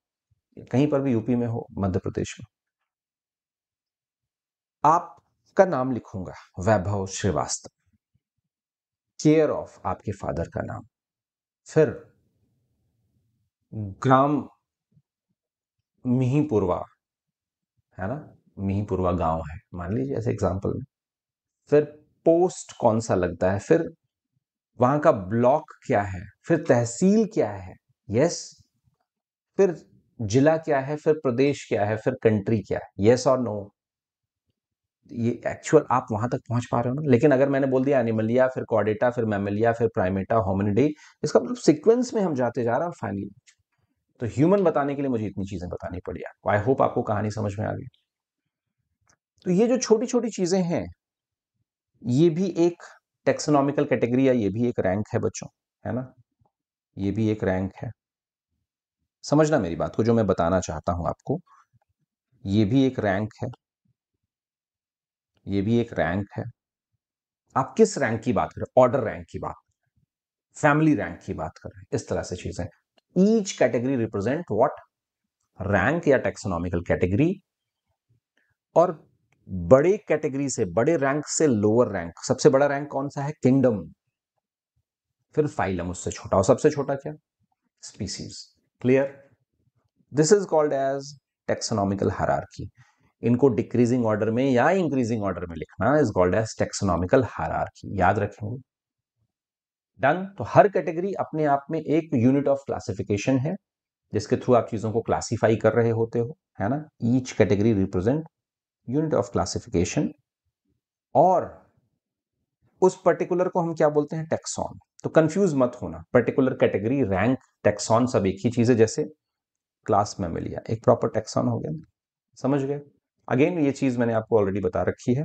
कहीं पर भी, यूपी में हो, मध्य प्रदेश में, आपका नाम लिखूंगा वैभव श्रीवास्तव, केयर ऑफ आपके फादर का नाम, फिर ग्राम मिहीपुरवा, है ना, मिहीपुरवा गांव है मान लीजिए ऐसे एग्जांपल में, फिर पोस्ट कौन सा लगता है, फिर वहां का ब्लॉक क्या है, फिर तहसील क्या है, यस, फिर जिला क्या है, फिर प्रदेश क्या है, फिर कंट्री क्या है, यस और नो। ये एक्चुअल आप वहां तक पहुंच पा रहे हो ना। लेकिन अगर मैंने बोल दिया एनिमलिया, फिर कॉर्डेटा, फिर मैमलिया, फिर प्राइमेटा, होमिनिडे, इसका मतलब सीक्वेंस में हम जाते जा रहे हैं, और फाइनली तो ह्यूमन बताने के लिए मुझे इतनी चीजें बतानी पड़ी। आई होप आपको कहानी समझ में आ गई। तो ये जो छोटी छोटी चीजें हैं, ये भी एक टेक्सोनॉमिकल कैटेगरी, या ये भी एक रैंक है बच्चों, है ना, ये भी एक रैंक है। समझना मेरी बात को, जो मैं बताना चाहता हूं आपको, ये भी एक रैंक है, ये भी एक रैंक है। आप किस रैंक की बात करें? ऑर्डर रैंक की बात, फैमिली रैंक की बात कर रहे हैं, इस तरह से चीजें। Each category represent what? Rank या टेक्सोनॉमिकल कैटेगरी। और बड़े कैटेगरी से, बड़े रैंक से लोअर रैंक, सबसे बड़ा रैंक कौन सा है? किंगडम, फिर फाइलम उससे छोटा, और सबसे छोटा क्या? Species. Clear? This is called as taxonomical hierarchy. इनको डिक्रीजिंग ऑर्डर में या इंक्रीजिंग ऑर्डर में लिखना is called as taxonomical hierarchy, याद रखेंगे। डन। तो हर कैटेगरी अपने आप में एक यूनिट ऑफ क्लासिफिकेशन है, जिसके थ्रू आप चीजों को क्लासिफाई कर रहे होते हो, है ना। Each category represent unit of classification, और उस पर्टिकुलर को हम क्या बोलते हैं? टेक्सॉन। तो कंफ्यूज मत होना, पर्टिकुलर कैटेगरी, रैंक, टेक्सॉन सब एक ही चीज है। जैसे क्लास मेमेलिया एक प्रॉपर टेक्सॉन हो गया, समझ गए? अगेन ये चीज मैंने आपको ऑलरेडी बता रखी है।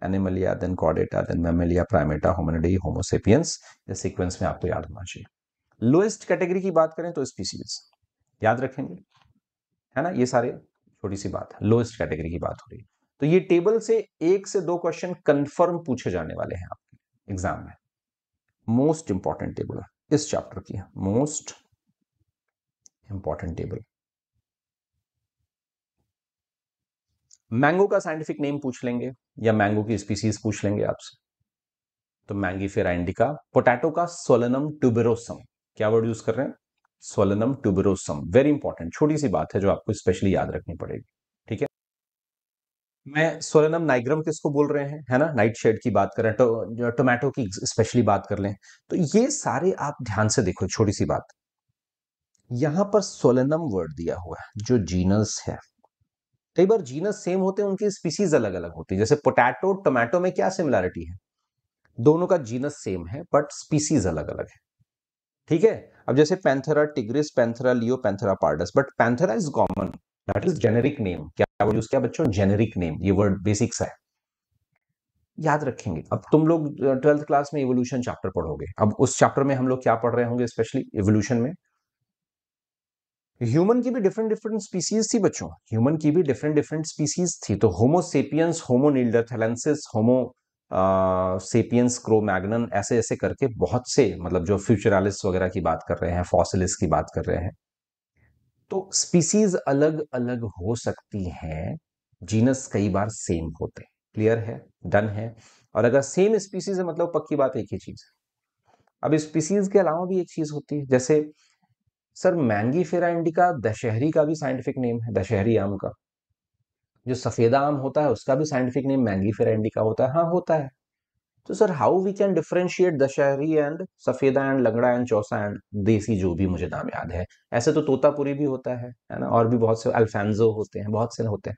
Animalia, then Chordata, then Mammalia, Primata, Hominidae, Homo sapiens, इस सीक्वेंस में आपको याद होना चाहिए। लोएस्ट कैटेगरी की बात करें तो स्पीसीज, याद रखेंगे, है ना। ये सारे छोटी सी बात है, लोएस्ट कैटेगरी की बात हो रही है। तो ये टेबल से एक से दो क्वेश्चन कंफर्म पूछे जाने वाले हैं आपके एग्जाम में। मोस्ट इंपॉर्टेंट टेबल है इस चैप्टर की, मोस्ट इंपॉर्टेंट टेबल। मैंगो का साइंटिफिक नेम पूछ लेंगे, या मैंगो की स्पीसीज पूछ लेंगे आपसे, तो मैंगीफेरा इंडिका। पोटैटो का सोलेनम ट्यूबेरोसम, क्या वर्ड यूज कर रहे हैं? सोलेनम ट्यूबेरोसम, वेरी इंपॉर्टेंट, छोटी सी बात है जो आपको स्पेशली याद रखनी पड़ेगी, ठीक है। मैं सोलेनम नाइग्रम किसको बोल रहे हैं, है ना, नाइट शेड की बात करें तो टोमेटो की स्पेशली बात कर लें, तो ये सारे आप ध्यान से देखो। छोटी सी बात, यहां पर सोलेनम वर्ड दिया हुआ है, जो जीनस है। कई बार जीनस सेम होते हैं, उनकी स्पीसीज अलग अलग होती है। जैसे पोटैटो टोमेटो में क्या सिमिलैरिटी है? दोनों का जीनस सेम है बट स्पीसीज अलग अलग है। ठीक है, अब जैसे Panthera tigris, Panthera leo, Panthera pardus, but Panthera is common, that is generic name. क्या वर्ड यूज किया बच्चों? जेनेरिक नेम, ये वर्ड बेसिक सा है, याद रखेंगे। अब तुम लोग 12th क्लास में इवोल्यूशन चैप्टर पढ़ोगे, अब उस चैप्टर में हम लोग क्या पढ़ रहे होंगे, स्पेशली इवोल्यूशन में ह्यूमन की भी डिफरेंट डिफरेंट स्पीसीज थी बच्चों, ह्यूमन की भी डिफरेंट डिफरेंट स्पीसीज थी। तो होमो सेपियंस, होमो नील्डरथैलेंसिस, होमो सेपियंस क्रो मैग्नन, ऐसे ऐसे करके बहुत से, मतलब जो फ्यूचरालिस्ट वगैरह की बात कर रहे हैं, फॉसिलिस्ट की बात कर रहे हैं। तो स्पीसीज अलग अलग हो सकती हैं, जीनस कई बार सेम होते हैं। क्लियर है? डन है? और अगर सेम स्पीसीज है मतलब पक्की बात एक ही चीज है। अब स्पीसीज के अलावा भी एक चीज होती है, जैसे सर मैंगीफेरा इंडिका दशहरी का भी साइंटिफिक नेम है, दशहरी आम का। जो सफेदा आम होता है उसका भी साइंटिफिक नेम मैंगीफेरा इंडिका होता है। हाँ होता है। तो sir how we can differentiate Dasheri and Safeda and Langra and Chausa and desi, जो भी मुझे नाम याद है। ऐसे तो तोतापुरी भी होता है ना, और भी बहुत से अल्फांजो होते हैं, बहुत से होते हैं,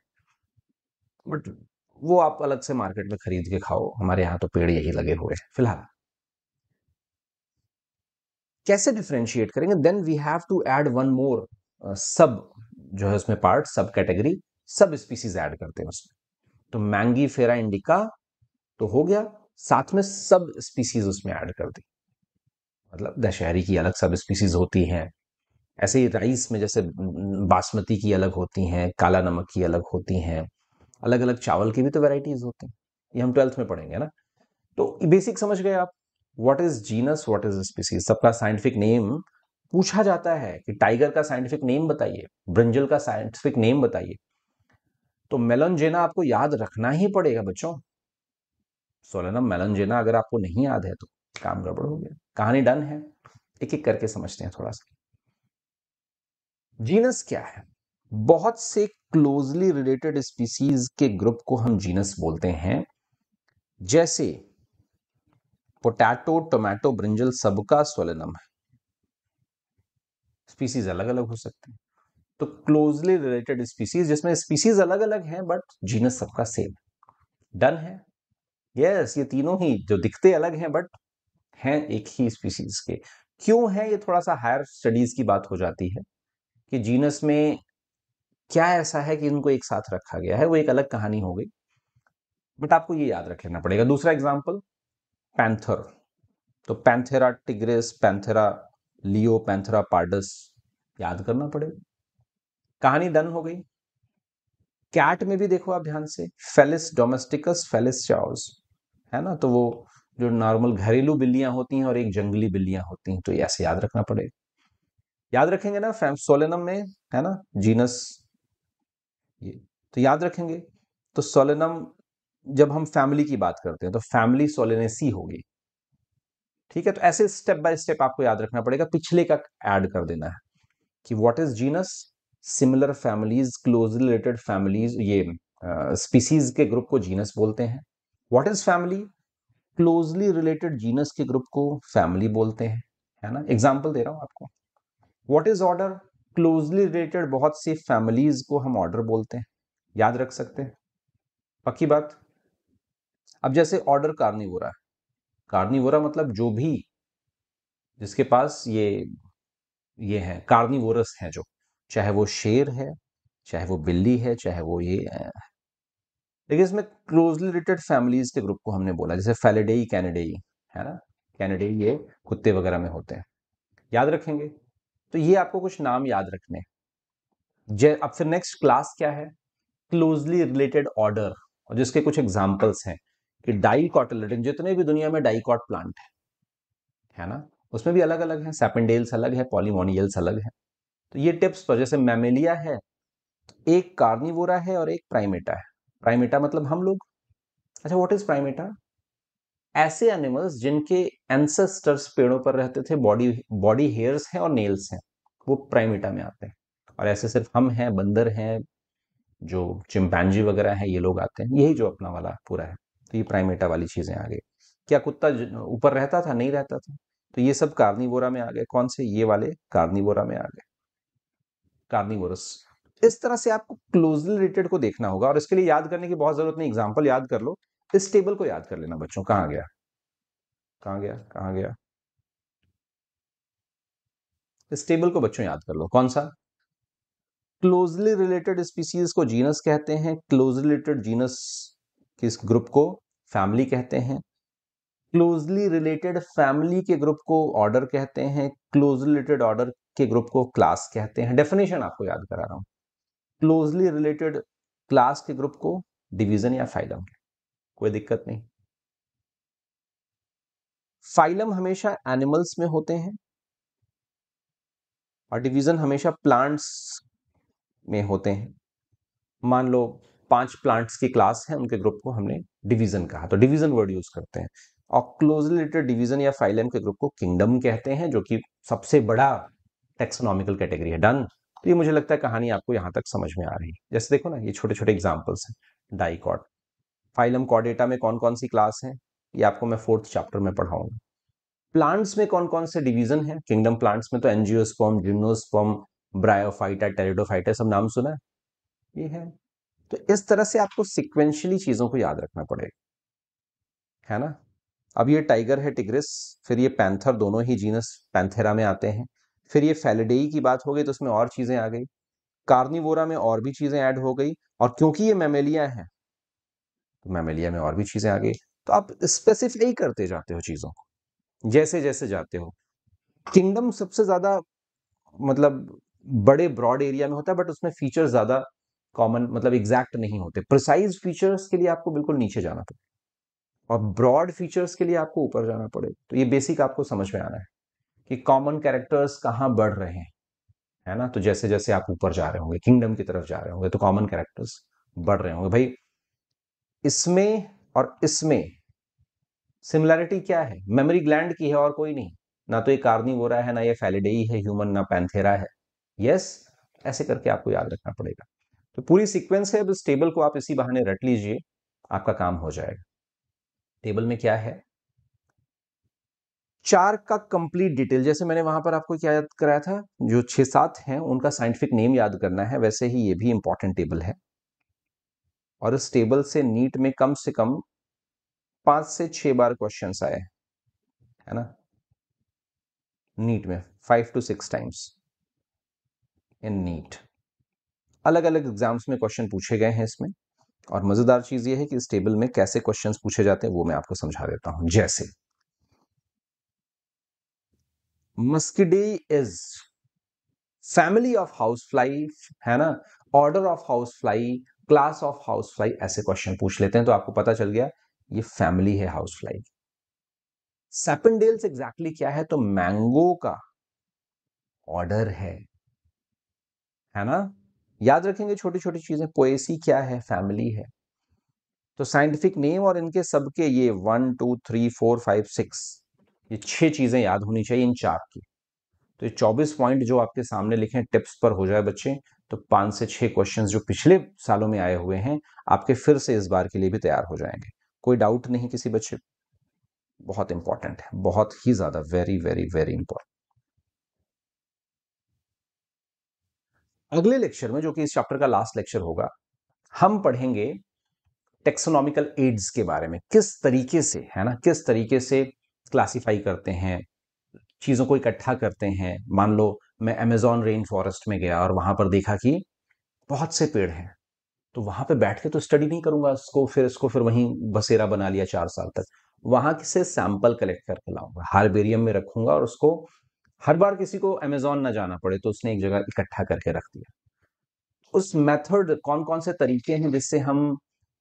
बट वो आप अलग से मार्केट में खरीद के खाओ, हमारे यहाँ तो पेड़ यही लगे हुए हैं फिलहाल। कैसे डिफरेंशिएट करेंगे? Then we have to add one more sub, जो है उसमें पार्ट, सब कैटेगरी, सब स्पीसीज ऐड करते हैं उसमें। तो मैंगीफेरा इंडिका तो हो गया, साथ में सब स्पीसीज उसमें ऐड कर दी, मतलब दशहरी की अलग सब स्पीसीज होती हैं। ऐसे ही राइस में जैसे बासमती की अलग होती हैं, काला नमक की अलग होती हैं, अलग अलग चावल की भी तो वैरायटीज होती हैं। ये हम 12th में पढ़ेंगे ना। तो बेसिक समझ गए आप, what is genus, what is species, सबका साइंटिफिक नेम पूछा जाता है कि टाइगर का साइंटिफिक नेम बताइए, ब्रिंजल का साइंटिफिक नेम बताइए, तो मेलनजेना आपको याद रखना ही पड़ेगा बच्चों। सोलेनम मेलनजेना अगर आपको नहीं याद है तो काम गड़बड़ हो गया। कहानी डन है, एक एक करके समझते हैं थोड़ा सा। जीनस क्या है? बहुत से क्लोजली रिलेटेड स्पीसीज के ग्रुप को हम जीनस बोलते हैं, जैसे पोटैटो, टोमेटो, ब्रिंजल, सबका सोलेनम है। स्पीसीज अलग अलग हो सकते हैं, तो क्लोजली रिलेटेड स्पीसीज जिसमें स्पीसीज अलग अलग हैं बट जीनस सबका सेम। डन है? यस, ये तीनों ही जो दिखते अलग हैं बट हैं एक ही स्पीसीज के। क्यों है? ये थोड़ा सा हायर स्टडीज की बात हो जाती है कि जीनस में क्या ऐसा है कि इनको एक साथ रखा गया है, वो एक अलग कहानी हो गई, बट आपको ये याद रख लेना पड़ेगा। दूसरा एग्जाम्पल, पैंथर। तो Panthera tigris, Panthera leo, Panthera pardus, याद करना पड़ेगा। कहानी डन हो गई। कैट में भी देखो आप ध्यान से, फेलिस डोमेस्टिकस, फेलिस चाउस, है ना, तो वो जो नॉर्मल घरेलू बिल्लियां होती हैं और एक जंगली बिल्लियां होती हैं, तो ये ऐसे याद रखना पड़ेगा। याद रखेंगे ना, सोलेनम में है ना जीनस, ये तो याद रखेंगे। तो सोलेनम, जब हम फैमिली की बात करते हैं तो फैमिली सोलेनेसी होगी। ठीक है, तो ऐसे स्टेप बाय स्टेप आपको याद रखना पड़ेगा, पिछले का ऐड कर देना है कि what is genus, similar families, closely related families, ये स्पीसीज के ग्रुप को जीनस बोलते हैं। What is family, closely related genus के ग्रुप को फैमिली बोलते हैं, है ना। एग्जाम्पल दे रहा हूं आपको। What is order, closely related बहुत सी फैमिलीज को हम ऑर्डर बोलते हैं, याद रख सकते हैं, पक्की बात। अब जैसे ऑर्डर कार्निवोरा है, कार्निवोरा मतलब जो भी जिसके पास ये है कार्निवोरस है, जो चाहे वो शेर है, चाहे वो बिल्ली है, चाहे वो ये है। देखिए इसमें क्लोजली रिलेटेड फैमिलीज के ग्रुप को हमने बोला, जैसे फेलिडेई, कैनिडेई, है ना, कैनिडेई ये कुत्ते वगैरह में होते हैं, याद रखेंगे। तो ये आपको कुछ नाम याद रखने हैं। अब फिर नेक्स्ट क्लास क्या है, क्लोजली रिलेटेड ऑर्डर, और जिसके कुछ एग्जांपल्स हैं कि डाइकॉटिलेडन, जितने भी दुनिया में डाइकॉट प्लांट है ना, उसमें भी अलग अलग है, सैपेंडेल्स अलग है, पॉलीमोनियल्स अलग है। तो ये टिप्स पर, जैसे मैमेलिया है, एक कार्निवोरा है और एक प्राइमेटा है। प्राइमेटा मतलब हम लोग। अच्छा, व्हाट इज प्राइमेटा, ऐसे एनिमल्स जिनके एंसेस्टर्स पेड़ों पर रहते थे, बॉडी बॉडी हेयर्स हैं और नेल्स हैं, वो प्राइमेटा में आते हैं। और ऐसे सिर्फ हम हैं, बंदर हैं, जो चिंपैंजी वगैरह हैं, ये लोग आते हैं, यही जो अपना वाला पूरा है। तो ये प्राइमेटा वाली चीजें आ गई। क्या कुत्ता ऊपर रहता था? नहीं रहता था। तो ये सब कार्निवोरा में आ गए, कौन से? ये वाले कार्निवोरा में आ गए, कार्निवोरस। इस तरह से आपको क्लोजली रिलेटेड को देखना होगा, और इसके लिए याद करने की बहुत जरूरत नहीं, एग्जांपल याद कर लो। इस टेबल को याद कर लेना बच्चों, कहाँ गया, कहाँ गया, कहाँ गया? इस टेबल को बच्चों याद कर लो, कौन सा? क्लोजली रिलेटेड स्पीसीज को जीनस कहते हैं, क्लोजली रिलेटेड जीनस किस ग्रुप को फैमिली कहते हैं, क्लोजली रिलेटेड फैमिली के ग्रुप को ऑर्डर कहते हैं, क्लोजली रिलेटेड ऑर्डर के ग्रुप को क्लास कहते हैं। डेफिनेशन आपको याद करा रहा हूं। क्लोजली रिलेटेड क्लास के ग्रुप को डिवीजन या फाइलम, कोई दिक्कत नहीं। फाइलम हमेशा एनिमल्स में होते हैं और डिवीजन हमेशा प्लांट्स में होते हैं। मान लो 5 प्लांट्स की क्लास है, उनके ग्रुप को हमने डिवीजन कहा, तो डिवीजन वर्ड यूज करते हैं। और क्लोजली रिलेटेड डिवीजन या फाइलम के ग्रुप को किंगडम कहते हैं, जो कि सबसे बड़ा टेक्सोनॉमिकल कैटेगरी है। डन। तो ये मुझे लगता है कहानी आपको यहां तक समझ में आ रही है। जैसे देखो ना, ये छोटे छोटे एग्जाम्पल्स हैं। डाइकॉट, फाइलम कॉर्डेटा में कौन कौन सी क्लास है, ये आपको मैं 4th चैप्टर में पढ़ाऊंगा। प्लांट्स में कौन कौन से डिवीजन है, किंगडम प्लांट्स में तो एंजियोस्पर्म, जिम्नोस्पर्म, ब्रायोफाइटा, टेरिडोफाइटा, सब नाम सुना है, ये है। तो इस तरह से आपको सिक्वेंशियली चीजों को याद रखना पड़ेगा, है ना। अब ये टाइगर है, टिग्रिस, फिर ये पैंथर, दोनों ही जीनस पैंथेरा में आते हैं। फिर ये फेलिडेई की बात हो गई तो उसमें और चीजें आ गई, कार्निवोरा में और भी चीजें ऐड हो गई, और क्योंकि ये मैमेलिया है तो मैमेलिया में और भी चीजें आ गई। तो आप स्पेसिफाई करते जाते हो चीजों को जैसे जैसे जाते हो। किंगडम सबसे ज्यादा मतलब बड़े ब्रॉड एरिया में होता है, बट उसमें फीचर्स ज्यादा कॉमन मतलब एग्जैक्ट नहीं होते। प्रिसाइज फीचर्स के लिए आपको बिल्कुल नीचे जाना पड़ेगा और ब्रॉड फीचर्स के लिए आपको ऊपर जाना पड़ेगा। तो ये बेसिक आपको समझ में आना है कि कॉमन कैरेक्टर्स कहाँ बढ़ रहे हैं, है ना। तो जैसे जैसे आप ऊपर जा रहे होंगे, किंगडम की तरफ जा रहे होंगे, तो कॉमन कैरेक्टर्स बढ़ रहे होंगे। भाई इसमें और इसमें सिमिलैरिटी क्या है? मेमोरी ग्लैंड की है और कोई नहीं। ना तो ये कार्निवोरा है, ना ये फैलिडेई है ह्यूमन, ना पैंथेरा है। यस, ऐसे करके आपको याद रखना पड़ेगा। तो पूरी सीक्वेंस है। अब इस टेबल को आप इसी बहाने रट लीजिए, आपका काम हो जाएगा। टेबल में क्या है? 4 का कंप्लीट डिटेल, जैसे मैंने वहां पर आपको क्या याद कराया था, जो 6-7 हैं उनका साइंटिफिक नेम याद करना है, वैसे ही ये भी इंपॉर्टेंट टेबल है। और इस टेबल से नीट में कम से कम 5 से 6 बार क्वेश्चन आए, है ना। नीट में 5 to 6 टाइम्स इन नीट। अलग अलग एग्जाम्स में क्वेश्चन पूछे गए हैं इसमें। और मजेदार चीज ये है कि इस टेबल में कैसे क्वेश्चंस पूछे जाते हैं वो मैं आपको समझा देता हूं। जैसे मस्किडी is family of house fly, है ना, order of house fly, class of house fly, ऐसे क्वेश्चन पूछ लेते हैं। तो आपको पता चल गया ये फैमिली है हाउस फ्लाई। सैपिनडेल्स एग्जैक्टली क्या है? तो मैंगो का ऑर्डर है ना। याद रखेंगे छोटी छोटी चीजें। पोएसी क्या है? फैमिली है। तो साइंटिफिक नेम और इनके सबके ये 1 2 3 4 5 6, ये 6 चीजें याद होनी चाहिए इन 4 की। तो ये 24 पॉइंट जो आपके सामने लिखे टिप्स पर हो जाए बच्चे, तो 5 से 6 क्वेश्चंस जो पिछले सालों में आए हुए हैं आपके फिर से इस बार के लिए भी तैयार हो जाएंगे। कोई डाउट नहीं किसी बच्चे? बहुत इंपॉर्टेंट है, बहुत ही ज्यादा, वेरी वेरी वेरी इंपॉर्टेंट। अगले लेक्चर में, जो कि इस चैप्टर का लास्ट लेक्चर होगा, हम पढ़ेंगे टेक्सोनॉमिकल एड्स के बारे में। किस तरीके से, है ना, किस तरीके से क्लासिफाई करते हैं, चीजों को इकट्ठा करते हैं। मान लो मैं अमेजोन रेन फॉरेस्ट में गया और वहां पर देखा कि बहुत से पेड़ हैं, तो वहां पे बैठ के तो स्टडी नहीं करूंगा इसको फिर वहीं बसेरा बना लिया 4 साल तक। वहां से सैंपल कलेक्ट करके लाऊंगा, हार्बेरियम में रखूंगा, और उसको हर बार किसी को अमेजोन ना जाना पड़े, तो उसने एक जगह इकट्ठा करके रख दिया। उस मेथड, कौन कौन से तरीके हैं जिससे हम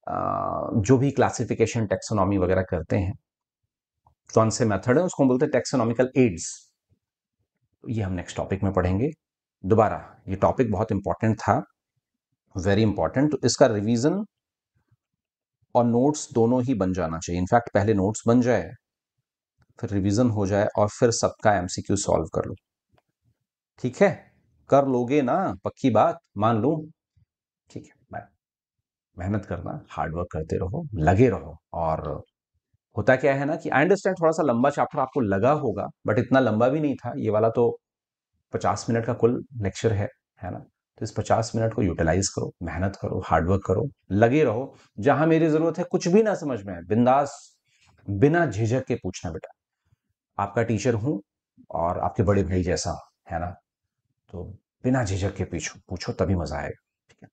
जो भी क्लासिफिकेशन टेक्सोनॉमी वगैरह करते हैं, कौन से मेथड है, उसको हम बोलते हैं टेक्सोनॉमिकल एड्स। ये हम नेक्स्ट टॉपिक में पढ़ेंगे। दोबारा, ये टॉपिक बहुत इंपॉर्टेंट था, वेरी इंपॉर्टेंट। तो इसका रिवीजन और नोट्स दोनों ही बन जाना चाहिए। इनफैक्ट पहले नोट्स बन जाए, फिर रिवीजन हो जाए, और फिर सबका एमसीक्यू सॉल्व कर लो। ठीक है, कर लोगे ना? पक्की बात, मान लूं? ठीक है, बाय। मेहनत करना, हार्डवर्क करते रहो, लगे रहो। और होता क्या है ना कि आई अंडरस्टैंड थोड़ा सा लंबा चैप्टर आपको लगा होगा, बट इतना लंबा भी नहीं था ये वाला। तो 50 मिनट का कुल लेक्चर है ना। तो इस 50 मिनट को यूटिलाइज करो, मेहनत करो, हार्डवर्क करो, लगे रहो। जहां मेरी जरूरत है, कुछ भी ना समझ में आए, बिंदास बिना झिझक के पूछना बेटा। आपका टीचर हूँ और आपके बड़े भाई जैसा, है ना? तो बिना झिझक के पूछो पूछो तभी मज़ा आएगा। ठीक है?